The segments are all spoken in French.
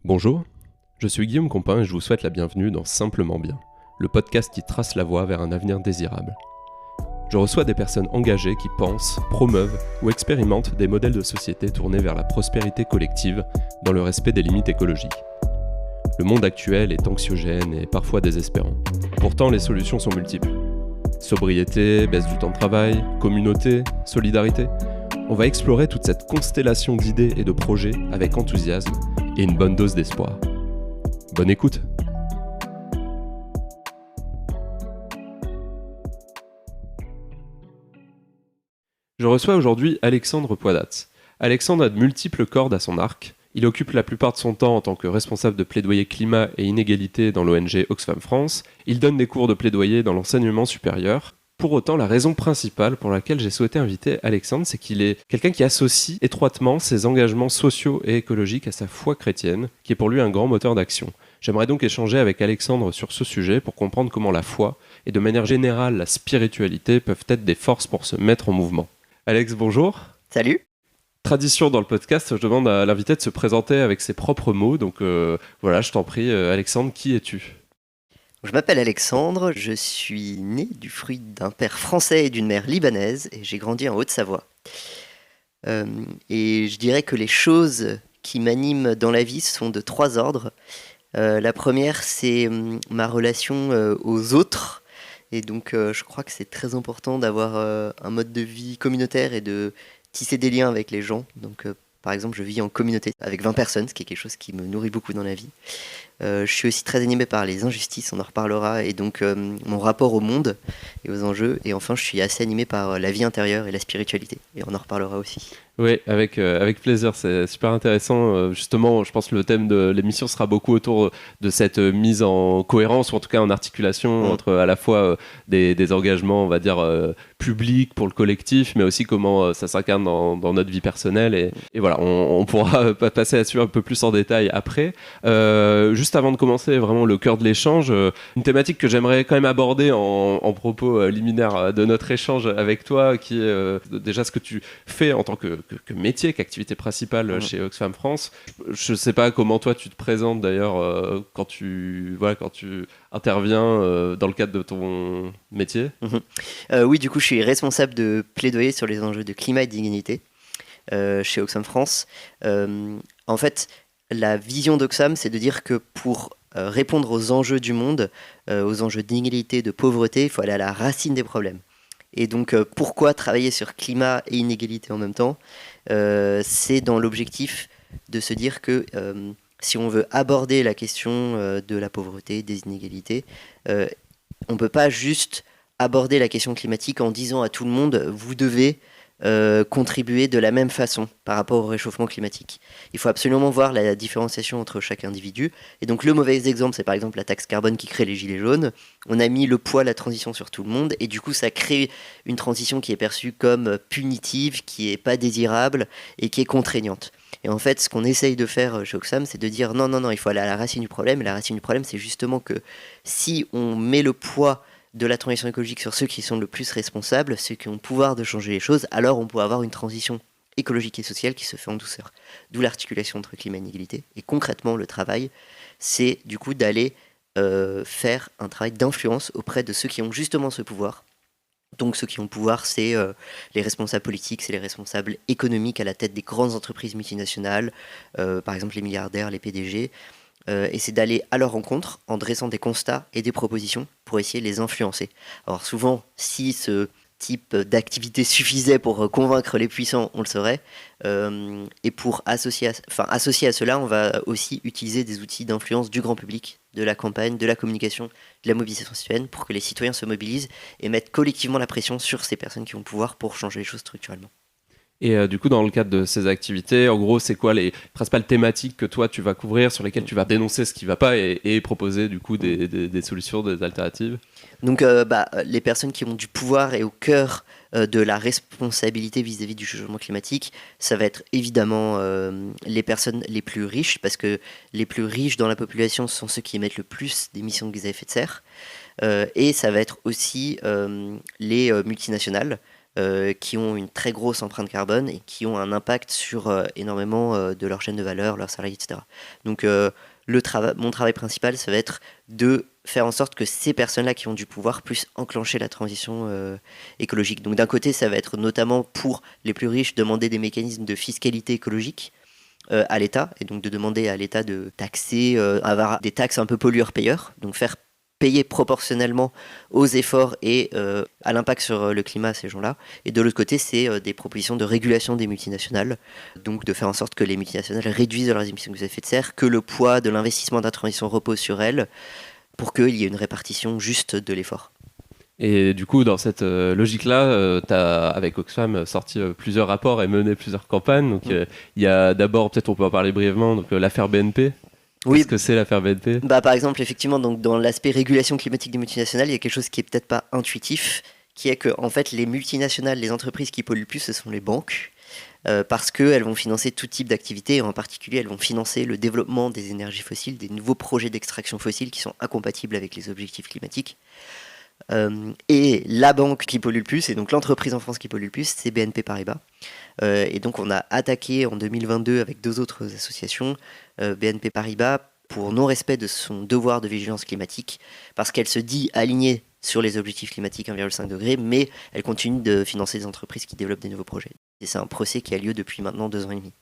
Bonjour, je suis Guillaume Compin et je vous souhaite la bienvenue dans Simplement Bien, le podcast qui trace la voie vers un avenir désirable. Je reçois des personnes engagées qui pensent, promeuvent ou expérimentent des modèles de société tournés vers la prospérité collective dans le respect des limites écologiques. Le monde actuel est anxiogène et parfois désespérant. Pourtant, les solutions sont multiples. Sobriété, baisse du temps de travail, communauté, solidarité. On va explorer toute cette constellation d'idées et de projets avec enthousiasme et une bonne dose d'espoir. Bonne écoute! Je reçois aujourd'hui Alexandre Poidatz. Alexandre a de multiples cordes à son arc. Il occupe la plupart de son temps en tant que responsable de plaidoyer climat et inégalité dans l'ONG Oxfam France. Il donne des cours de plaidoyer dans l'enseignement supérieur. Pour autant, la raison principale pour laquelle j'ai souhaité inviter Alexandre, c'est qu'il est quelqu'un qui associe étroitement ses engagements sociaux et écologiques à sa foi chrétienne, qui est pour lui un grand moteur d'action. J'aimerais donc échanger avec Alexandre sur ce sujet pour comprendre comment la foi, et de manière générale la spiritualité, peuvent être des forces pour se mettre en mouvement. Alex, bonjour. Salut. Tradition dans le podcast, je demande à l'invité de se présenter avec ses propres mots. Donc voilà, je t'en prie, Alexandre, qui es-tu ? Je m'appelle Alexandre, je suis né du fruit d'un père français et d'une mère libanaise et j'ai grandi en Haute-Savoie. Et je dirais que les choses qui m'animent dans la vie sont de trois ordres. La première, c'est ma relation aux autres. Et donc je crois que c'est très important d'avoir un mode de vie communautaire et de tisser des liens avec les gens. Donc par exemple, je vis en communauté avec 20 personnes, ce qui est quelque chose qui me nourrit beaucoup dans la vie. Je suis aussi très animé par les injustices, on en reparlera, et donc mon rapport au monde et aux enjeux. Et enfin, je suis assez animé par la vie intérieure et la spiritualité, et on en reparlera aussi. Oui, avec plaisir, c'est super intéressant. Justement, je pense que le thème de l'émission sera beaucoup autour de cette mise en cohérence, ou en tout cas en articulation entre à la fois des engagements, on va dire, publics pour le collectif, mais aussi comment ça s'incarne dans notre vie personnelle. Et voilà, on pourra passer là-dessus un peu plus en détail après. Juste avant de commencer vraiment le cœur de l'échange, une thématique que j'aimerais quand même aborder en propos liminaire de notre échange avec toi, qui est déjà ce que tu fais en tant que métier, qu'activité principale chez Oxfam France. Je ne sais pas comment toi tu te présentes d'ailleurs quand tu interviens dans le cadre de ton métier. Oui, du coup, je suis responsable de plaidoyer sur les enjeux de climat et d'inégalité chez Oxfam France. En fait, la vision d'Oxfam, c'est de dire que pour répondre aux enjeux du monde, aux enjeux d'inégalité, de pauvreté, il faut aller à la racine des problèmes. Et donc, pourquoi travailler sur climat et inégalité en même temps ? C'est dans l'objectif de se dire que si on veut aborder la question de la pauvreté, des inégalités, on ne peut pas juste aborder la question climatique en disant à tout le monde « vous devez contribuer de la même façon par rapport au réchauffement climatique ». Il faut absolument voir la différenciation entre chaque individu. Et donc le mauvais exemple, c'est par exemple la taxe carbone qui crée les gilets jaunes. On a mis le poids de la transition sur tout le monde et du coup ça crée une transition qui est perçue comme punitive, qui n'est pas désirable et qui est contraignante. Et en fait, ce qu'on essaye de faire chez Oxfam, c'est de dire non, il faut aller à la racine du problème. Et la racine du problème, c'est justement que si on met le poids de la transition écologique sur ceux qui sont le plus responsables, ceux qui ont le pouvoir de changer les choses, alors on peut avoir une transition écologique et sociale qui se fait en douceur. D'où l'articulation entre climat et inégalité. Et concrètement, le travail, c'est du coup d'aller faire un travail d'influence auprès de ceux qui ont justement ce pouvoir. Donc ceux qui ont le pouvoir, c'est les responsables politiques, c'est les responsables économiques à la tête des grandes entreprises multinationales, par exemple les milliardaires, les PDG, et c'est d'aller à leur rencontre en dressant des constats et des propositions pour essayer de les influencer. Alors souvent, si ce type d'activité suffisait pour convaincre les puissants, on le saurait, et pour associer à cela, on va aussi utiliser des outils d'influence du grand public, de la campagne, de la communication, de la mobilisation citoyenne, pour que les citoyens se mobilisent et mettent collectivement la pression sur ces personnes qui ont le pouvoir pour changer les choses structurellement. Et du coup, dans le cadre de ces activités, en gros, c'est quoi les principales thématiques que toi, tu vas couvrir, sur lesquelles tu vas dénoncer ce qui ne va pas et proposer du coup des solutions, des alternatives ? Donc, les personnes qui ont du pouvoir et au cœur de la responsabilité vis-à-vis du changement climatique, ça va être évidemment les personnes les plus riches, parce que les plus riches dans la population sont ceux qui émettent le plus d'émissions de gaz à effet de serre. Et ça va être aussi les multinationales, qui ont une très grosse empreinte carbone et qui ont un impact sur énormément de leur chaîne de valeur, leurs salariés, etc. Donc mon travail principal, ça va être de faire en sorte que ces personnes-là qui ont du pouvoir puissent enclencher la transition écologique. Donc d'un côté, ça va être notamment pour les plus riches demander des mécanismes de fiscalité écologique à l'État, et donc de demander à l'État de taxer, avoir des taxes un peu pollueurs-payeurs, donc faire payer proportionnellement aux efforts et à l'impact sur le climat ces gens-là. Et de l'autre côté, c'est des propositions de régulation des multinationales, donc de faire en sorte que les multinationales réduisent leurs émissions de gaz à effet de serre, que le poids de l'investissement de la transition repose sur elles, pour qu'il y ait une répartition juste de l'effort. Et du coup, dans cette logique-là, tu as, avec Oxfam, sorti plusieurs rapports et mené plusieurs campagnes. Donc, il y a d'abord, peut-être on peut en parler brièvement, donc l'affaire BNP. Oui. Qu'est-ce que c'est l'affaire BNP ? Par exemple, effectivement, donc, dans l'aspect régulation climatique des multinationales, il y a quelque chose qui est peut-être pas intuitif, qui est que en fait, les multinationales, les entreprises qui polluent le plus, ce sont les banques, parce qu'elles vont financer tout type d'activités, et en particulier, elles vont financer le développement des énergies fossiles, des nouveaux projets d'extraction fossile qui sont incompatibles avec les objectifs climatiques. Et la banque qui pollue le plus, et donc l'entreprise en France qui pollue le plus, c'est BNP Paribas. Et donc on a attaqué en 2022 avec 2 autres associations BNP Paribas pour non-respect de son devoir de vigilance climatique, parce qu'elle se dit alignée sur les objectifs climatiques 1,5 degré, mais elle continue de financer des entreprises qui développent des nouveaux projets. Et c'est un procès qui a lieu depuis maintenant 2 ans et demi.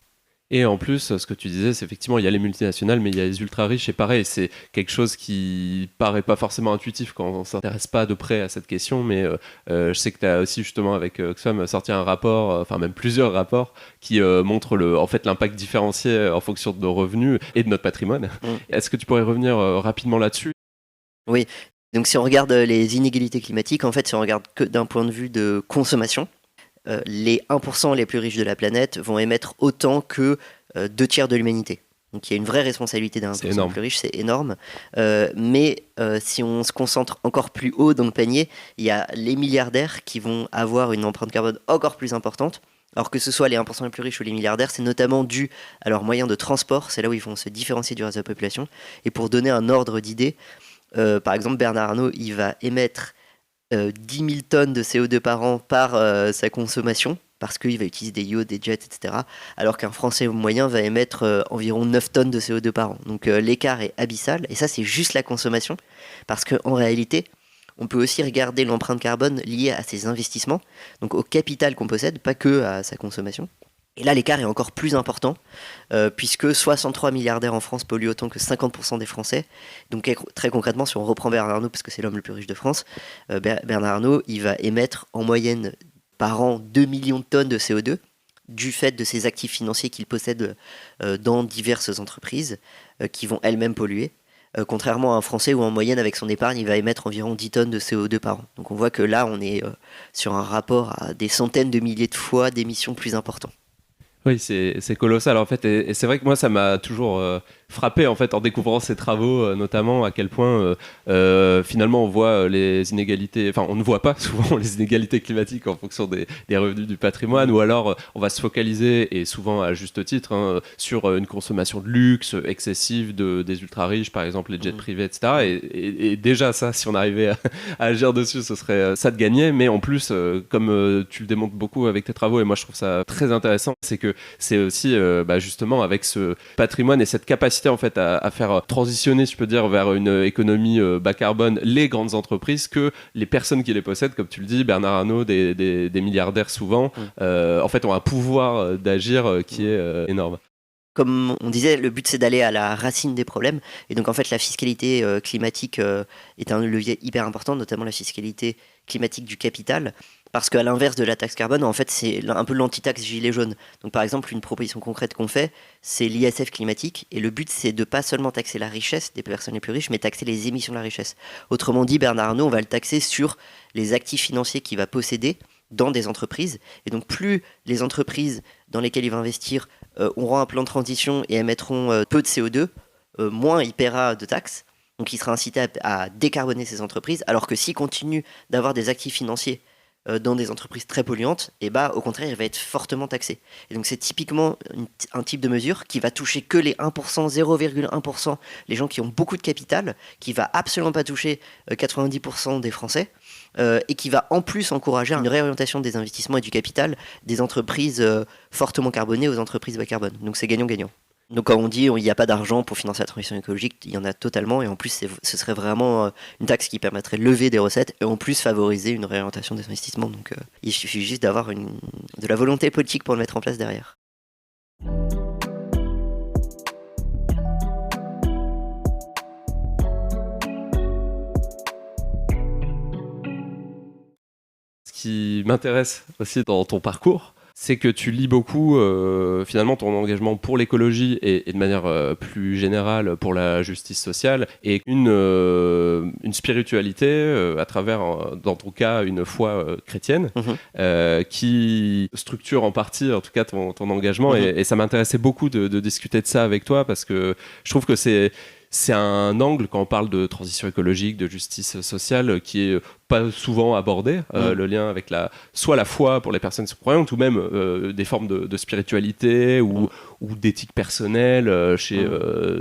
Et en plus, ce que tu disais, c'est effectivement, il y a les multinationales, mais il y a les ultra-riches, et pareil, c'est quelque chose qui paraît pas forcément intuitif quand on s'intéresse pas de près à cette question, mais je sais que tu as aussi justement avec Oxfam sorti un rapport, enfin même plusieurs rapports, qui montrent en fait, l'impact différencié en fonction de nos revenus et de notre patrimoine. Est-ce que tu pourrais revenir rapidement là-dessus ? Oui, donc si on regarde les inégalités climatiques, en fait, si on regarde que d'un point de vue de consommation, les 1% les plus riches de la planète vont émettre autant que 2 tiers de l'humanité. Donc il y a une vraie responsabilité d'un 1% les plus riche, c'est énorme. Mais si on se concentre encore plus haut dans le panier, il y a les milliardaires qui vont avoir une empreinte carbone encore plus importante. Alors que ce soit les 1% les plus riches ou les milliardaires, c'est notamment dû à leurs moyens de transport, c'est là où ils vont se différencier du reste de la population. Et pour donner un ordre d'idée, par exemple Bernard Arnault, il va émettre 10 000 tonnes de CO2 par an par sa consommation, parce qu'il va utiliser des yachts, des jets, etc. Alors qu'un Français moyen va émettre environ 9 tonnes de CO2 par an. Donc l'écart est abyssal, et ça c'est juste la consommation, parce qu'en réalité, on peut aussi regarder l'empreinte carbone liée à ses investissements, donc au capital qu'on possède, pas que à sa consommation. Et là, l'écart est encore plus important, puisque 63 milliardaires en France polluent autant que 50% des Français. Donc très concrètement, si on reprend Bernard Arnault, parce que c'est l'homme le plus riche de France, Bernard Arnault, il va émettre en moyenne par an 2 millions de tonnes de CO2, du fait de ses actifs financiers qu'il possède dans diverses entreprises, qui vont elles-mêmes polluer. Contrairement à un Français où en moyenne avec son épargne il va émettre environ 10 tonnes de CO2 par an. Donc on voit que là on est sur un rapport à des centaines de milliers de fois d'émissions plus importants. Oui, c'est colossal en fait, et c'est vrai que moi ça m'a toujours frappé en fait en découvrant ces travaux, notamment à quel point finalement on voit les inégalités, enfin on ne voit pas souvent les inégalités climatiques en fonction des revenus du patrimoine, ou alors on va se focaliser, et souvent à juste titre, sur une consommation de luxe excessive des ultra riches, par exemple les jets privés, etc. Et déjà ça, si on arrivait à agir dessus, ce serait ça de gagner, mais en plus, comme tu le démontres beaucoup avec tes travaux, et moi je trouve ça très intéressant, c'est que c'est aussi justement avec ce patrimoine et cette capacité en fait à faire transitionner, si je peux dire, vers une économie bas carbone les grandes entreprises, que les personnes qui les possèdent, comme tu le dis, Bernard Arnault, des milliardaires souvent, en fait ont un pouvoir d'agir qui est énorme. Comme on disait, le but c'est d'aller à la racine des problèmes, et donc en fait la fiscalité climatique est un levier hyper important, notamment la fiscalité climatique du capital, parce qu'à l'inverse de la taxe carbone, en fait c'est un peu l'anti-taxe gilet jaune. Donc par exemple, une proposition concrète qu'on fait, c'est l'ISF climatique, et le but c'est de pas seulement taxer la richesse des personnes les plus riches, mais taxer les émissions de la richesse. Autrement dit, Bernard Arnault, on va le taxer sur les actifs financiers qu'il va posséder dans des entreprises, et donc plus les entreprises dans lesquelles il va investir auront un plan de transition et émettront peu de CO2, moins il paiera de taxes, donc il sera incité à décarboner ces entreprises, alors que s'il continue d'avoir des actifs financiers dans des entreprises très polluantes, et au contraire il va être fortement taxé. Et donc c'est typiquement un type de mesure qui va toucher que les 1%, 0,1%, les gens qui ont beaucoup de capital, qui va absolument pas toucher 90% des Français, et qui va en plus encourager une réorientation des investissements et du capital des entreprises fortement carbonées aux entreprises bas carbone. Donc c'est gagnant-gagnant. Donc quand on dit il n'y a pas d'argent pour financer la transition écologique, il y en a totalement, et en plus ce serait vraiment une taxe qui permettrait de lever des recettes et en plus favoriser une réorientation des investissements. Donc il suffit juste d'avoir de la volonté politique pour le mettre en place derrière. Ce qui m'intéresse aussi dans ton parcours, c'est que tu lis beaucoup finalement ton engagement pour l'écologie et de manière plus générale pour la justice sociale et une spiritualité à travers, dans ton cas, une foi chrétienne qui structure en partie, en tout cas, ton engagement. Et ça m'intéressait beaucoup de discuter de ça avec toi parce que je trouve que c'est un angle, quand on parle de transition écologique, de justice sociale, qui est pas souvent abordé, le lien avec soit la foi pour les personnes croyantes, ou même des formes de spiritualité ou d'éthique personnelle chez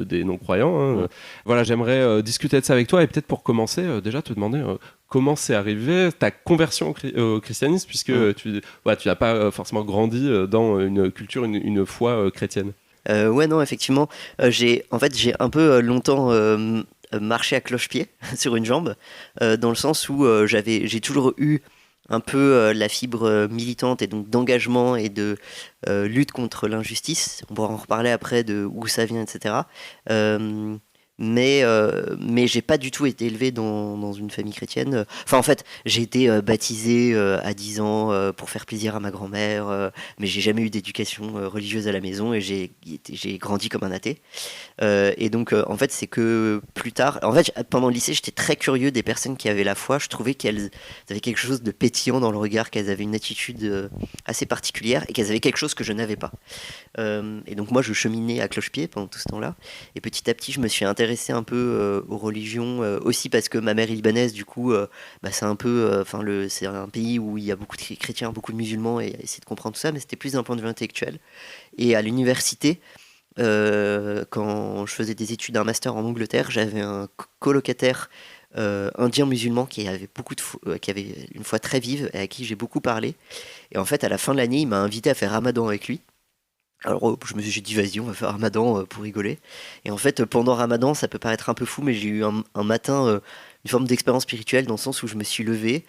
des non-croyants. Voilà, j'aimerais discuter de ça avec toi, et peut-être pour commencer, déjà te demander comment c'est arrivé ta conversion au christianisme, puisque tu n'as pas forcément grandi dans une culture, une foi chrétienne. Ouais, non, effectivement, j'ai un peu longtemps marché à cloche-pied sur une jambe, dans le sens où j'ai toujours eu un peu la fibre militante et donc d'engagement et de lutte contre l'injustice. On pourra en reparler après de où ça vient, etc. Mais j'ai pas du tout été élevé dans une famille chrétienne. Enfin, en fait, j'ai été baptisé à 10 ans pour faire plaisir à ma grand-mère, mais j'ai jamais eu d'éducation religieuse à la maison et j'ai grandi comme un athée. Et donc, en fait, c'est que plus tard, en fait, pendant le lycée, j'étais très curieux des personnes qui avaient la foi. Je trouvais qu'elles avaient quelque chose de pétillant dans le regard, qu'elles avaient une attitude assez particulière et qu'elles avaient quelque chose que je n'avais pas. Et donc, moi, je cheminais à cloche-pied pendant tout ce temps-là. Et petit à petit, je me suis intéressé un peu aux religions, aussi parce que ma mère est libanaise, du coup, c'est un peu, c'est un pays où il y a beaucoup de chrétiens, beaucoup de musulmans, et essayer de comprendre tout ça, mais c'était plus d'un point de vue intellectuel. Et à l'université, quand je faisais des études d'un master en Angleterre, j'avais un colocataire indien musulman qui avait qui avait une foi très vive et à qui j'ai beaucoup parlé. Et en fait, à la fin de l'année, il m'a invité à faire Ramadan avec lui. Alors j'ai dit vas-y, on va faire Ramadan pour rigoler. Et en fait, pendant Ramadan, ça peut paraître un peu fou, mais j'ai eu un matin une forme d'expérience spirituelle, dans le sens où je me suis levé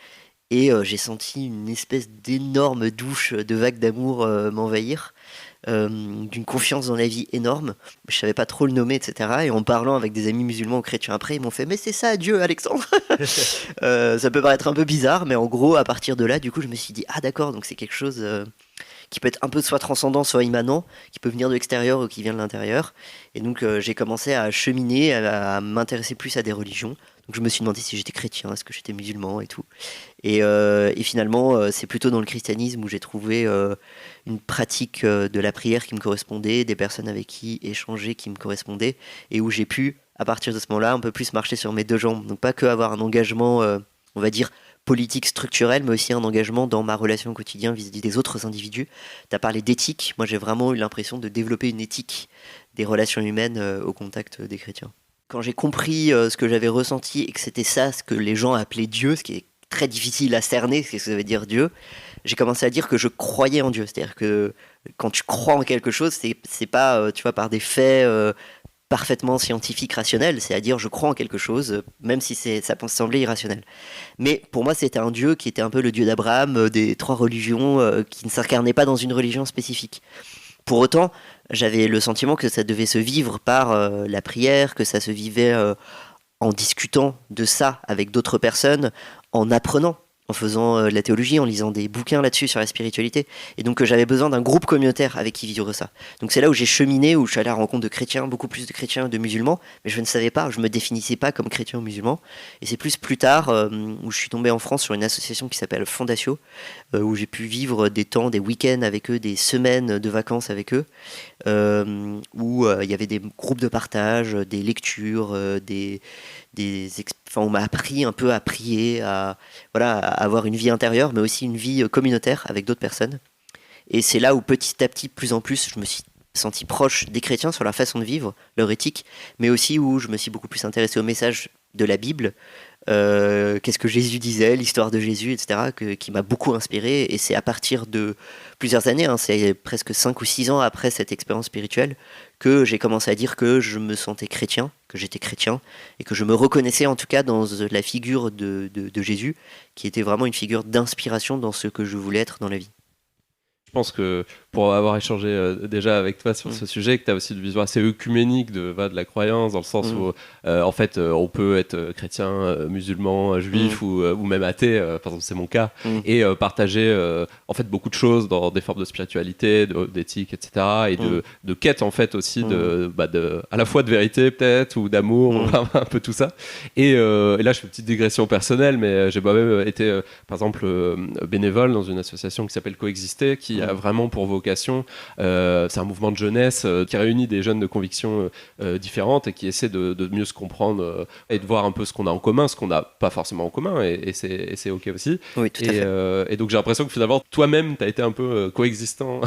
et j'ai senti une espèce d'énorme douche de vagues d'amour m'envahir, d'une confiance dans la vie énorme. Je savais pas trop le nommer, etc. Et en parlant avec des amis musulmans ou chrétiens après, ils m'ont fait « Mais c'est ça, Dieu, Alexandre !» Ça peut paraître un peu bizarre, mais en gros, à partir de là, du coup, je me suis dit « Ah d'accord, donc c'est quelque chose... qui peut être un peu soit transcendant, soit immanent, qui peut venir de l'extérieur ou qui vient de l'intérieur. » Et donc j'ai commencé à cheminer, à m'intéresser plus à des religions. Donc je me suis demandé si j'étais chrétien, est-ce que j'étais musulman et tout. Et finalement, c'est plutôt dans le christianisme où j'ai trouvé une pratique de la prière qui me correspondait, des personnes avec qui échanger qui me correspondaient, et où j'ai pu, à partir de ce moment-là, un peu plus marcher sur mes deux jambes. Donc pas que avoir un engagement, on va dire, politique structurelle, mais aussi un engagement dans ma relation au quotidien vis-à-vis des autres individus. Tu as parlé d'éthique. Moi, j'ai vraiment eu l'impression de développer une éthique des relations humaines au contact des chrétiens. Quand j'ai compris ce que j'avais ressenti et que c'était ça, ce que les gens appelaient Dieu, ce qui est très difficile à cerner, ce que ça veut dire Dieu, j'ai commencé à dire que je croyais en Dieu. C'est-à-dire que quand tu crois en quelque chose, c'est pas, tu vois, par des faits parfaitement scientifique, rationnel, c'est-à-dire je crois en quelque chose, même si ça peut sembler irrationnel. Mais pour moi, c'était un Dieu qui était un peu le Dieu d'Abraham, des trois religions, qui ne s'incarnait pas dans une religion spécifique. Pour autant, j'avais le sentiment que ça devait se vivre par la prière, que ça se vivait en discutant de ça avec d'autres personnes, en apprenant, en faisant de la théologie, en lisant des bouquins là-dessus sur la spiritualité. Et donc j'avais besoin d'un groupe communautaire avec qui vivre ça. Donc c'est là où j'ai cheminé, où je suis allé à la rencontre de chrétiens, beaucoup plus de chrétiens que de musulmans, mais je ne savais pas, je me définissais pas comme chrétien ou musulman. Et c'est plus tard où je suis tombé en France sur une association qui s'appelle Fondatio, où j'ai pu vivre des temps, des week-ends avec eux, des semaines de vacances avec eux, où il y avait des groupes de partage, des lectures, on m'a appris un peu à prier, à avoir une vie intérieure, mais aussi une vie communautaire avec d'autres personnes. Et c'est là où petit à petit, de plus en plus, je me suis senti proche des chrétiens sur leur façon de vivre, leur éthique, mais aussi où je me suis beaucoup plus intéressé au message de la Bible, qu'est-ce que Jésus disait, l'histoire de Jésus, etc., qui m'a beaucoup inspiré. Et c'est à partir de plusieurs années, hein, c'est presque 5 ou 6 ans après cette expérience spirituelle, que j'ai commencé à dire que je me sentais chrétien, que j'étais chrétien, et que je me reconnaissais en tout cas dans la figure de Jésus, qui était vraiment une figure d'inspiration dans ce que je voulais être dans la vie. Je pense que pour avoir échangé déjà avec toi sur ce sujet, que tu as aussi une vision assez œcuménique de la croyance, dans le sens où en fait on peut être chrétien, musulman, juif ou même athée, par exemple c'est mon cas, et partager en fait beaucoup de choses dans des formes de spiritualité, d'éthique, etc. et de quête en fait aussi à la fois de vérité peut-être ou d'amour, un peu tout ça. Et là je fais une petite digression personnelle, mais j'ai moi-même été par exemple bénévole dans une association qui s'appelle Coexister, qui a vraiment pour vocation, c'est un mouvement de jeunesse qui réunit des jeunes de convictions différentes et qui essaie de mieux se comprendre et de voir un peu ce qu'on a en commun, ce qu'on n'a pas forcément en commun, et c'est ok aussi. Oui, tout à fait. Et donc j'ai l'impression que finalement toi-même tu as été un peu coexistant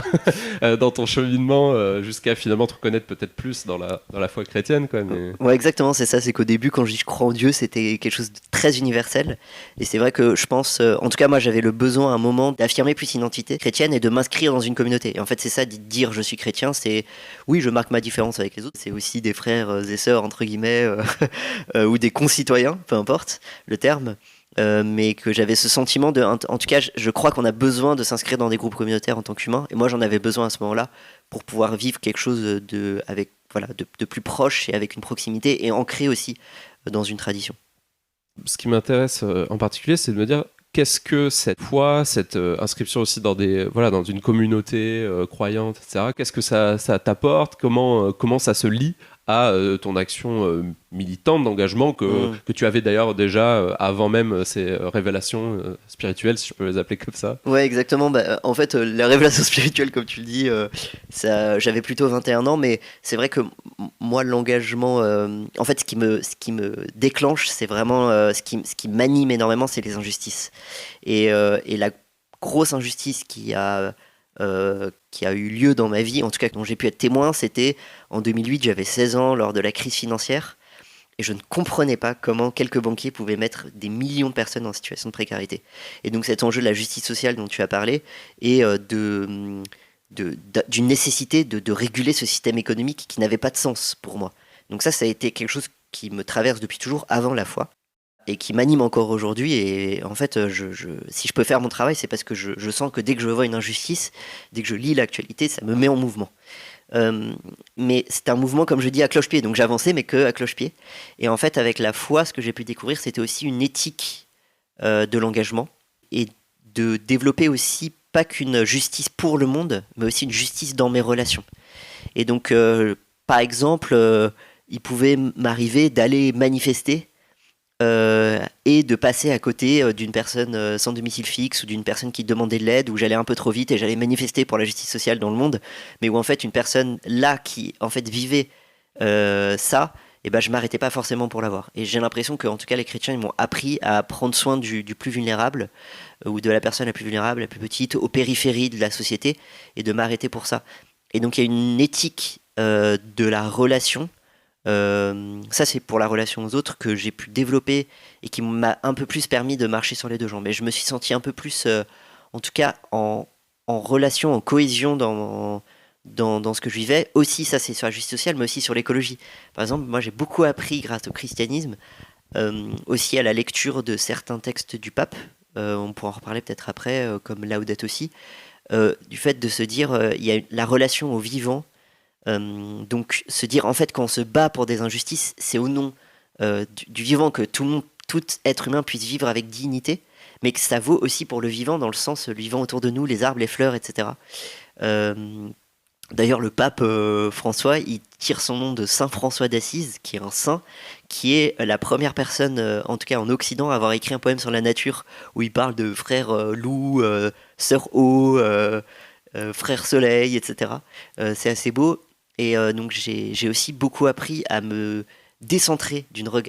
dans ton cheminement jusqu'à finalement te reconnaître peut-être plus dans la foi chrétienne, quoi, mais... Ouais, exactement, c'est ça. C'est qu'au début, quand je dis je crois en Dieu, c'était quelque chose de très universel. Et c'est vrai que je pense, en tout cas, moi, j'avais le besoin à un moment d'affirmer plus une identité chrétienne et de m'inscrire dans une communauté. Et en fait, c'est ça, de dire je suis chrétien, c'est oui, je marque ma différence avec les autres. C'est aussi des frères et sœurs, entre guillemets, ou des concitoyens, peu importe le terme. Mais que j'avais ce sentiment en tout cas, je crois qu'on a besoin de s'inscrire dans des groupes communautaires en tant qu'humain. Et moi, j'en avais besoin à ce moment-là pour pouvoir vivre quelque chose de plus proche et avec une proximité et ancré aussi dans une tradition. Ce qui m'intéresse en particulier, c'est de me dire qu'est-ce que cette foi, cette inscription aussi dans dans une communauté croyante, etc. Qu'est-ce que ça t'apporte, comment ça se lie à ton action militante d'engagement que tu avais d'ailleurs déjà avant même ces révélations spirituelles, si je peux les appeler comme ça. Ouais, exactement. En fait, la révélation spirituelle, comme tu le dis, j'avais plutôt 21 ans, mais c'est vrai que moi, l'engagement, en fait, ce qui me déclenche, c'est vraiment ce qui m'anime énormément, c'est les injustices. Et la grosse injustice qui a eu lieu dans ma vie, en tout cas dont j'ai pu être témoin, c'était en 2008, j'avais 16 ans lors de la crise financière, et je ne comprenais pas comment quelques banquiers pouvaient mettre des millions de personnes en situation de précarité. Et donc cet enjeu de la justice sociale dont tu as parlé, et d'une nécessité de réguler ce système économique qui n'avait pas de sens pour moi. Donc ça a été quelque chose qui me traverse depuis toujours avant la foi, et qui m'anime encore aujourd'hui. Et en fait, si je peux faire mon travail, c'est parce que je sens que dès que je vois une injustice, dès que je lis l'actualité, ça me met en mouvement. Mais c'est un mouvement, comme je dis, à cloche-pied. Donc j'avançais, mais que à cloche-pied. Et en fait, avec la foi, ce que j'ai pu découvrir, c'était aussi une éthique de l'engagement, et de développer aussi pas qu'une justice pour le monde, mais aussi une justice dans mes relations. Et donc, par exemple, il pouvait m'arriver d'aller manifester et de passer à côté d'une personne sans domicile fixe, ou d'une personne qui demandait de l'aide, où j'allais un peu trop vite et j'allais manifester pour la justice sociale dans le monde, mais où en fait une personne là qui en fait vivait ça, et ben je m'arrêtais pas forcément pour l'avoir. Et j'ai l'impression que en tout cas les chrétiens, ils m'ont appris à prendre soin du plus vulnérable, ou de la personne la plus vulnérable, la plus petite, aux périphéries de la société, et de m'arrêter pour ça. Et donc il y a une éthique de la relation. Ça c'est pour la relation aux autres que j'ai pu développer et qui m'a un peu plus permis de marcher sur les deux jambes. Mais je me suis senti un peu plus, en tout cas en relation, en cohésion dans ce que je vivais. Aussi, ça c'est sur la justice sociale, mais aussi sur l'écologie. Par exemple, moi j'ai beaucoup appris grâce au christianisme, aussi à la lecture de certains textes du pape, on pourra en reparler peut-être après, comme Laudato Si, du fait de se dire, il y a la relation au vivant. Donc se dire en fait quand on se bat pour des injustices, c'est au nom du vivant, que tout être humain puisse vivre avec dignité, mais que ça vaut aussi pour le vivant, dans le sens le vivant autour de nous, les arbres, les fleurs, etc. D'ailleurs le pape François, il tire son nom de Saint François d'Assise, qui est un saint, qui est la première personne, en tout cas en Occident, à avoir écrit un poème sur la nature, où il parle de frère loup, sœur eau, frère soleil, etc. C'est assez beau. Et donc j'ai aussi beaucoup appris à me décentrer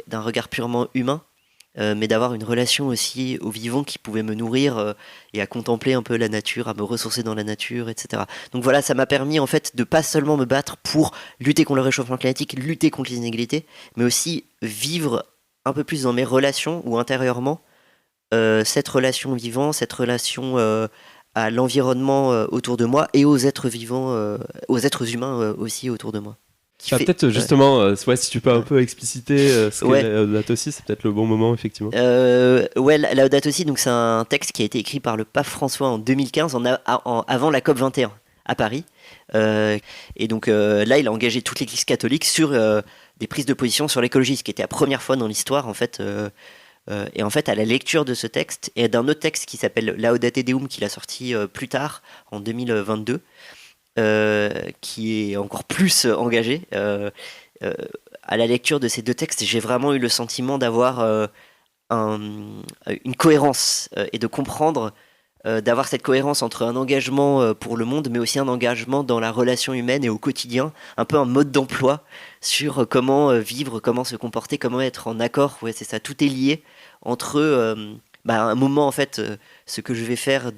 d'un regard purement humain, mais d'avoir une relation aussi au vivant qui pouvait me nourrir, et à contempler un peu la nature, à me ressourcer dans la nature, etc. Donc voilà, ça m'a permis en fait de pas seulement me battre pour lutter contre le réchauffement climatique, lutter contre les inégalités, mais aussi vivre un peu plus dans mes relations ou intérieurement, cette relation au vivant, cette relation à l'environnement autour de moi et aux êtres vivants, aux êtres humains aussi autour de moi. Peut-être justement, si tu peux un peu expliciter ce qu'est Laudato Si, c'est peut-être le bon moment, effectivement. Laudato Si, donc c'est un texte qui a été écrit par le pape François en 2015, avant la COP 21 à Paris. Et donc là, il a engagé toute l'Église catholique sur des prises de position sur l'écologie, ce qui était la première fois dans l'histoire, en fait. Et en fait, à la lecture de ce texte et d'un autre texte qui s'appelle Laudate Deum, qu'il a sorti plus tard, en 2022, qui est encore plus engagé. À la lecture de ces deux textes, j'ai vraiment eu le sentiment d'avoir une cohérence et de comprendre, d'avoir cette cohérence entre un engagement pour le monde, mais aussi un engagement dans la relation humaine et au quotidien, un peu un mode d'emploi sur comment vivre, comment se comporter, comment être en accord. Ouais, c'est ça, tout est lié entre un moment, en fait, ce que je vais faire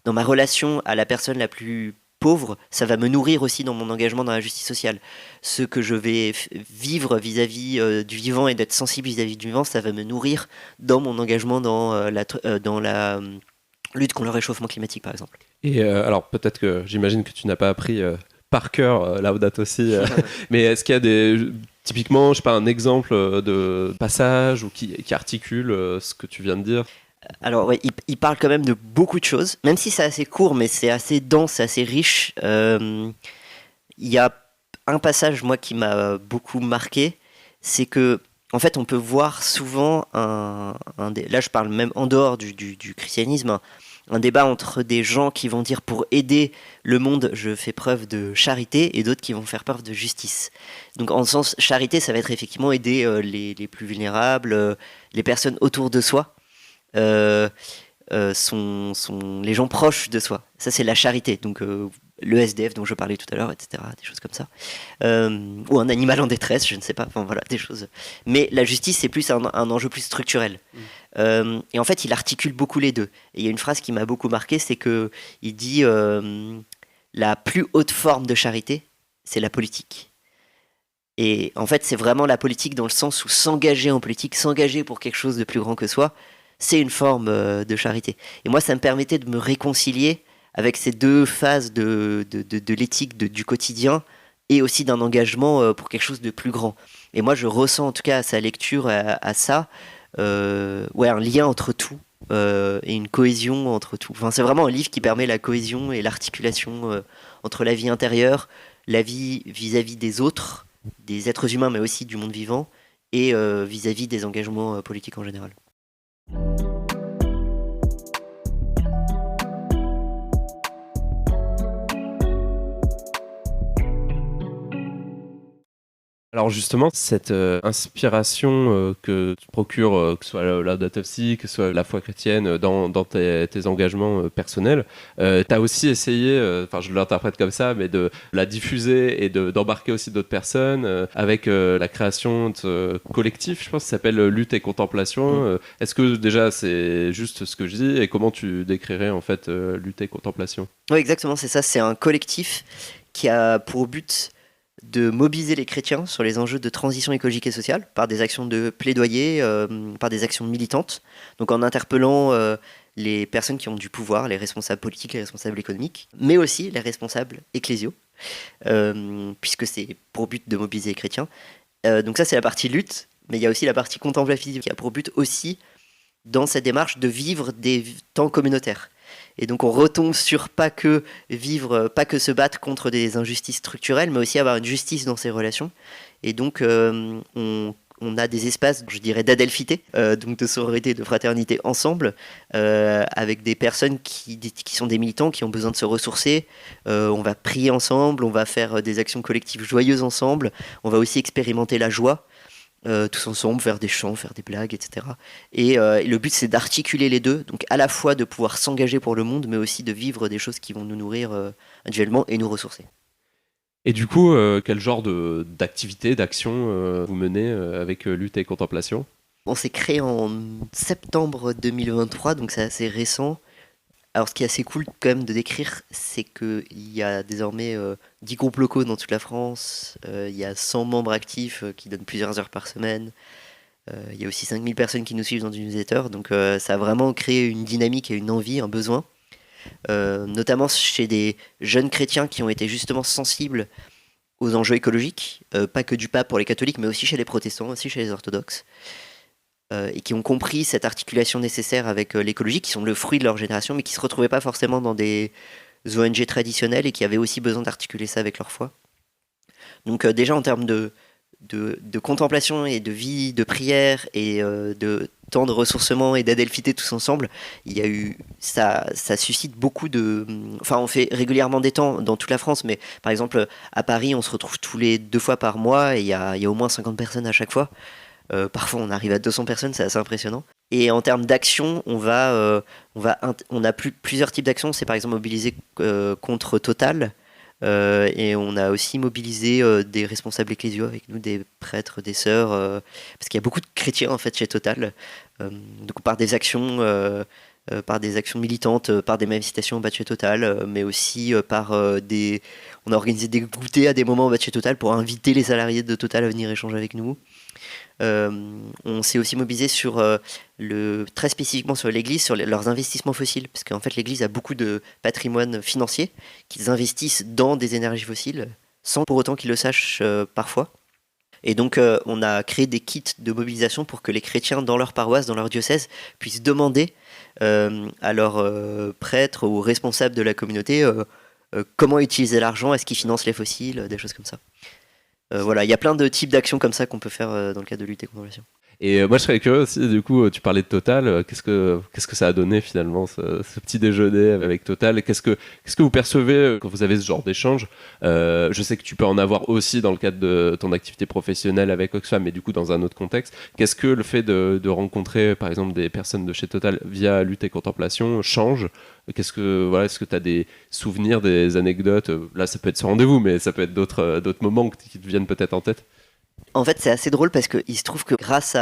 dans ma relation à la personne la plus pauvre, ça va me nourrir aussi dans mon engagement dans la justice sociale. Ce que je vais vivre vis-à-vis du vivant et d'être sensible vis-à-vis du vivant, ça va me nourrir dans mon engagement dans la lutte contre le réchauffement climatique, par exemple. Et alors, peut-être que j'imagine que tu n'as pas appris par cœur Laudato Si, mais est-ce qu'il y a typiquement, je sais pas, un exemple de passage ou qui articule ce que tu viens de dire? Alors ouais, il parle quand même de beaucoup de choses, même si c'est assez court, mais c'est assez dense, c'est assez riche. Il y a un passage, moi, qui m'a beaucoup marqué, c'est que, en fait, on peut voir souvent là je parle même en dehors du christianisme, un débat entre des gens qui vont dire pour aider le monde, je fais preuve de charité, et d'autres qui vont faire preuve de justice. Donc en sens, charité, ça va être effectivement aider les plus vulnérables, les personnes autour de soi. Sont les gens proches de soi. Ça, c'est la charité. Donc, le SDF dont je parlais tout à l'heure, etc. Des choses comme ça. Ou un animal en détresse, je ne sais pas. Enfin, voilà, des choses. Mais la justice, c'est plus un enjeu plus structurel. Et en fait, il articule beaucoup les deux. Et il y a une phrase qui m'a beaucoup marqué, c'est que il dit la plus haute forme de charité, c'est la politique. Et en fait, c'est vraiment la politique dans le sens où s'engager en politique, s'engager pour quelque chose de plus grand que soi, c'est une forme de charité. Et moi, ça me permettait de me réconcilier avec ces deux phases de l'éthique du quotidien et aussi d'un engagement pour quelque chose de plus grand. Et moi, je ressens en tout cas à sa lecture, à ça, un lien entre tout et une cohésion entre tout. Enfin, c'est vraiment un livre qui permet la cohésion et l'articulation entre la vie intérieure, la vie vis-à-vis des autres, des êtres humains, mais aussi du monde vivant, et vis-à-vis des engagements politiques en général. Alors justement, cette inspiration que tu procures, que ce soit Laudato Si, que ce soit la foi chrétienne, dans tes engagements personnels, tu as aussi essayé, je l'interprète comme ça, mais de la diffuser et d'embarquer aussi d'autres personnes avec la création de collectifs, je pense, qui s'appelle Lutte et Contemplation. Est-ce que déjà c'est juste ce que je dis et comment tu décrirais en fait Lutte et Contemplation? Oui, exactement, c'est ça. C'est un collectif qui a pour but de mobiliser les chrétiens sur les enjeux de transition écologique et sociale par des actions de plaidoyer, par des actions militantes, donc en interpellant les personnes qui ont du pouvoir, les responsables politiques, les responsables économiques, mais aussi les responsables ecclésiaux, puisque c'est pour but de mobiliser les chrétiens. Donc ça, c'est la partie lutte, mais il y a aussi la partie contemplative qui a pour but aussi, dans cette démarche, de vivre des temps communautaires. Et donc on retombe sur pas que se battre contre des injustices structurelles, mais aussi avoir une justice dans ses relations. Et donc on a des espaces, je dirais, d'adelphité, donc de sororité, de fraternité ensemble, avec des personnes qui sont des militants, qui ont besoin de se ressourcer. On va prier ensemble, on va faire des actions collectives joyeuses ensemble, on va aussi expérimenter la joie. Tous ensemble, faire des chants, faire des blagues, etc. Et le but, c'est d'articuler les deux, donc à la fois de pouvoir s'engager pour le monde, mais aussi de vivre des choses qui vont nous nourrir individuellement et nous ressourcer. Et du coup, quel genre d'activité, d'action vous menez avec Lutte et Contemplation? On s'est créé en septembre 2023, donc c'est assez récent. Alors, ce qui est assez cool quand même de décrire, c'est qu'il y a désormais 10 groupes locaux dans toute la France, il y a 100 membres actifs qui donnent plusieurs heures par semaine, il y a aussi 5000 personnes qui nous suivent dans une newsletter, donc ça a vraiment créé une dynamique et une envie, un besoin, notamment chez des jeunes chrétiens qui ont été justement sensibles aux enjeux écologiques, pas que du pape pour les catholiques, mais aussi chez les protestants, aussi chez les orthodoxes, et qui ont compris cette articulation nécessaire avec l'écologie, qui sont le fruit de leur génération, mais qui se retrouvaient pas forcément dans des ONG traditionnelles et qui avaient aussi besoin d'articuler ça avec leur foi. Donc déjà en termes de contemplation et de vie, de prière et de temps de ressourcement et d'adelphité tous ensemble, il y a eu ça suscite beaucoup de. Enfin, on fait régulièrement des temps dans toute la France, mais par exemple à Paris, on se retrouve tous les 2 fois par mois et il y a au moins 50 personnes à chaque fois. Parfois, on arrive à 200 personnes, c'est assez impressionnant. Et en termes d'action, on a plusieurs types d'actions. C'est par exemple mobiliser contre Total. Et on a aussi mobilisé des responsables ecclésiaux avec nous, des prêtres, des sœurs, parce qu'il y a beaucoup de chrétiens en fait chez Total. Donc par des actions militantes, par des manifestations au Baptême Total, mais aussi on a organisé des goûters à des moments au Baptême Total pour inviter les salariés de Total à venir échanger avec nous. On s'est aussi mobilisé très spécifiquement sur l'Église, sur leurs investissements fossiles, parce qu'en fait l'Église a beaucoup de patrimoine financier qu'ils investissent dans des énergies fossiles, sans pour autant qu'ils le sachent parfois. Et donc on a créé des kits de mobilisation pour que les chrétiens dans leur paroisse, dans leur diocèse, puissent demander à leurs prêtres ou responsables de la communauté comment utiliser l'argent, est-ce qu'ils financent les fossiles, des choses comme ça. Voilà, il y a plein de types d'actions comme ça qu'on peut faire dans le cadre de lutter contre l'inflation. Et moi, je serais curieux aussi, du coup, tu parlais de Total. Qu'est-ce que ça a donné finalement, ce petit déjeuner avec Total? Et qu'est-ce que vous percevez quand vous avez ce genre d'échange? Je sais que tu peux en avoir aussi dans le cadre de ton activité professionnelle avec Oxfam, mais du coup, dans un autre contexte. Qu'est-ce que le fait de rencontrer, par exemple, des personnes de chez Total via Lutte et Contemplation change? Est-ce que tu as des souvenirs, des anecdotes? Là, ça peut être ce rendez-vous, mais ça peut être d'autres moments qui te viennent peut-être en tête. En fait, c'est assez drôle parce qu'il se trouve que grâce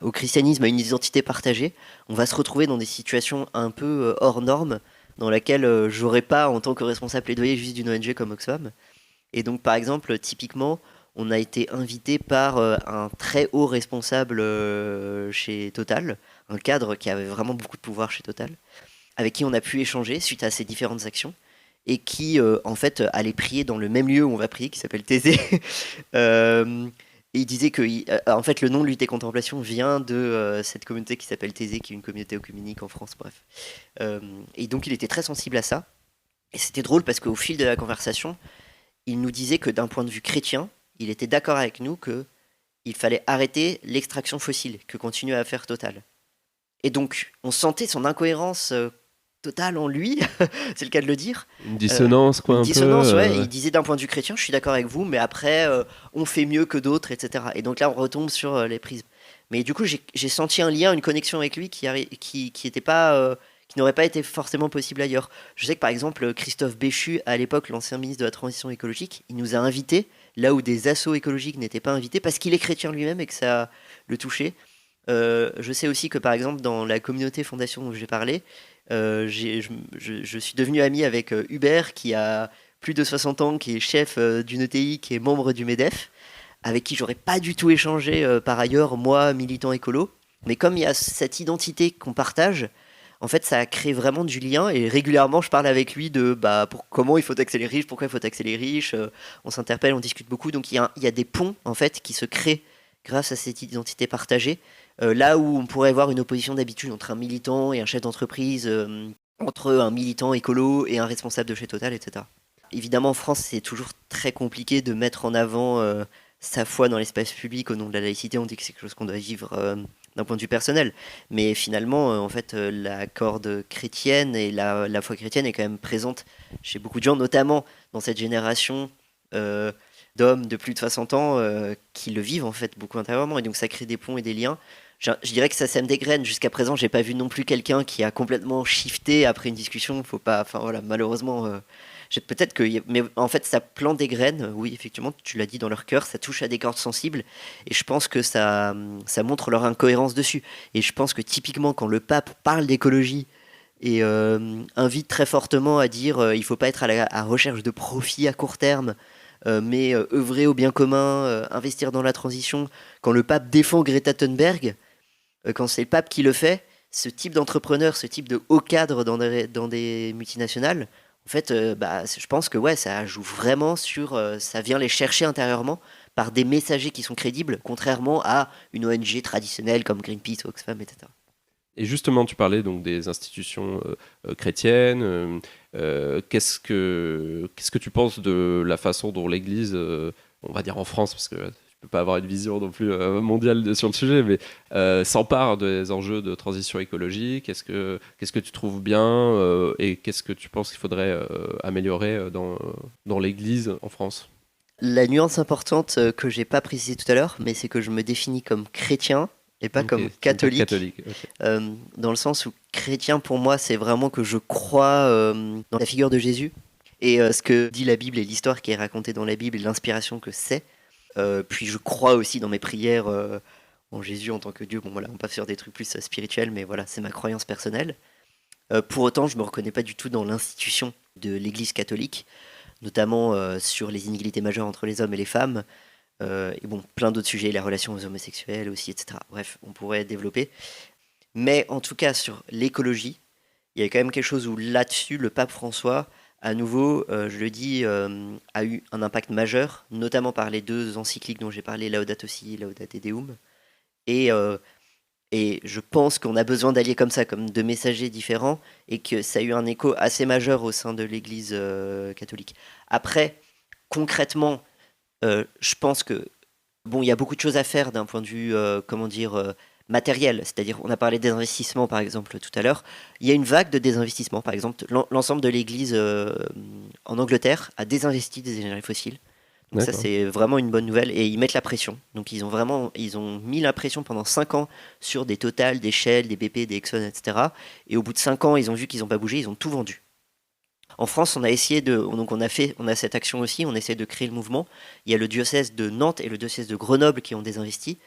au christianisme, à une identité partagée, on va se retrouver dans des situations un peu hors normes, dans laquelle j'aurais pas, en tant que responsable plaidoyer juste d'une ONG comme Oxfam. Et donc, par exemple, typiquement, on a été invité par un très haut responsable chez Total, un cadre qui avait vraiment beaucoup de pouvoir chez Total, avec qui on a pu échanger suite à ces différentes actions et qui en fait allait prier dans le même lieu où on va prier, qui s'appelle Thésée. Et il disait que en fait le nom de Lutte et Contemplation vient de cette communauté qui s'appelle Thésée, qui est une communauté œcuménique en France, bref. Et donc il était très sensible à ça. Et c'était drôle parce qu'au fil de la conversation, il nous disait que d'un point de vue chrétien, il était d'accord avec nous que il fallait arrêter l'extraction fossile, que continuait à faire Total. Et donc on sentait son incohérence totale en lui, c'est le cas de le dire. Une dissonance, quoi, Une un dissonance, peu. ouais. Il disait d'un point de vue chrétien, je suis d'accord avec vous, mais après, on fait mieux que d'autres, etc. Et donc là, on retombe sur les prismes. Mais du coup, j'ai senti un lien, une connexion avec lui qui était pas, qui n'aurait pas été forcément possible ailleurs. Je sais que par exemple, Christophe Béchu, à l'époque, l'ancien ministre de la Transition écologique, il nous a invités là où des assos écologiques n'étaient pas invités parce qu'il est chrétien lui-même et que ça le touchait. Je sais aussi que par exemple, dans la communauté fondation dont j'ai parlé, je suis devenu ami avec Hubert, qui a plus de 60 ans, qui est chef d'une ETI, qui est membre du MEDEF, avec qui j'aurais pas du tout échangé par ailleurs, moi, militant écolo. Mais comme il y a cette identité qu'on partage, en fait, ça a créé vraiment du lien. Et régulièrement, je parle avec lui de comment il faut taxer les riches, pourquoi il faut taxer les riches. On s'interpelle, on discute beaucoup. Donc il y a des ponts en fait qui se créent grâce à cette identité partagée. Là où on pourrait avoir une opposition d'habitude entre un militant et un chef d'entreprise, entre un militant écolo et un responsable de chez Total, etc. Évidemment, en France, c'est toujours très compliqué de mettre en avant sa foi dans l'espace public au nom de la laïcité. On dit que c'est quelque chose qu'on doit vivre d'un point de vue personnel. Mais finalement, en fait, la corde chrétienne et la foi chrétienne est quand même présente chez beaucoup de gens, notamment dans cette génération d'hommes de plus de 60 ans qui le vivent en fait beaucoup intérieurement. Et donc ça crée des ponts et des liens. Je dirais que ça sème des graines. Jusqu'à présent, j'ai pas vu non plus quelqu'un qui a complètement shifté après une discussion. Faut pas, enfin voilà, malheureusement, peut-être que, mais en fait, ça plante des graines. Oui, effectivement, tu l'as dit, dans leur cœur, ça touche à des cordes sensibles. Et je pense que ça montre leur incohérence dessus. Et je pense que typiquement, quand le pape parle d'écologie et invite très fortement à dire il ne faut pas être à recherche de profit à court terme, mais œuvrer au bien commun, investir dans la transition. Quand le pape défend Greta Thunberg, quand c'est le pape qui le fait, ce type d'entrepreneur, ce type de haut cadre dans des multinationales, en fait, je pense que ouais, ça joue vraiment ça vient les chercher intérieurement par des messagers qui sont crédibles, contrairement à une ONG traditionnelle comme Greenpeace, Oxfam, etc. Et justement, tu parlais donc des institutions chrétiennes. Qu'est-ce que tu penses de la façon dont l'Église, on va dire en France, parce que je peux pas avoir une vision non plus mondiale sur le sujet, mais s'empare des enjeux de transition écologique? Qu'est-ce que tu trouves bien et qu'est-ce que tu penses qu'il faudrait améliorer dans l'Église en France? La nuance importante que j'ai pas précisée tout à l'heure, mais c'est que je me définis comme chrétien et pas comme catholique. Ok. Dans le sens où chrétien pour moi c'est vraiment que je crois dans la figure de Jésus et ce que dit la Bible et l'histoire qui est racontée dans la Bible et l'inspiration que c'est. Puis je crois aussi dans mes prières en Jésus en tant que Dieu. Bon voilà, on passe sur des trucs plus spirituels, mais voilà, c'est ma croyance personnelle. Pour autant, je me reconnais pas du tout dans l'institution de l'Église catholique, notamment sur les inégalités majeures entre les hommes et les femmes. Et bon, plein d'autres sujets, les relations aux homosexuels aussi, etc. Bref, on pourrait développer. Mais en tout cas, sur l'écologie, il y a quand même quelque chose où là-dessus, le pape François, à nouveau, je le dis, a eu un impact majeur, notamment par les 2 encycliques dont j'ai parlé, Laudato Si, Laudate Deum. Et, euh, et je pense qu'on a besoin d'alliés comme ça, comme de messagers différents, et que ça a eu un écho assez majeur au sein de l'Église catholique. Après, concrètement, je pense que bon, il y a beaucoup de choses à faire d'un point de vue, matériel. C'est-à-dire, on a parlé des investissements, par exemple, tout à l'heure. Il y a une vague de désinvestissement. Par exemple, l'ensemble de l'Église en Angleterre a désinvesti des énergies fossiles. Donc ça, D'accord. c'est vraiment une bonne nouvelle. Et ils mettent la pression. Donc ils ont mis la pression pendant 5 ans sur des Total, des Shell, des BP, des Exxon, etc. Et au bout de 5 ans, ils ont vu qu'ils n'ont pas bougé, ils ont tout vendu. En France, on a essayé donc on a cette action aussi, on essaie de créer le mouvement. Il y a le diocèse de Nantes et le diocèse de Grenoble qui ont désinvesti.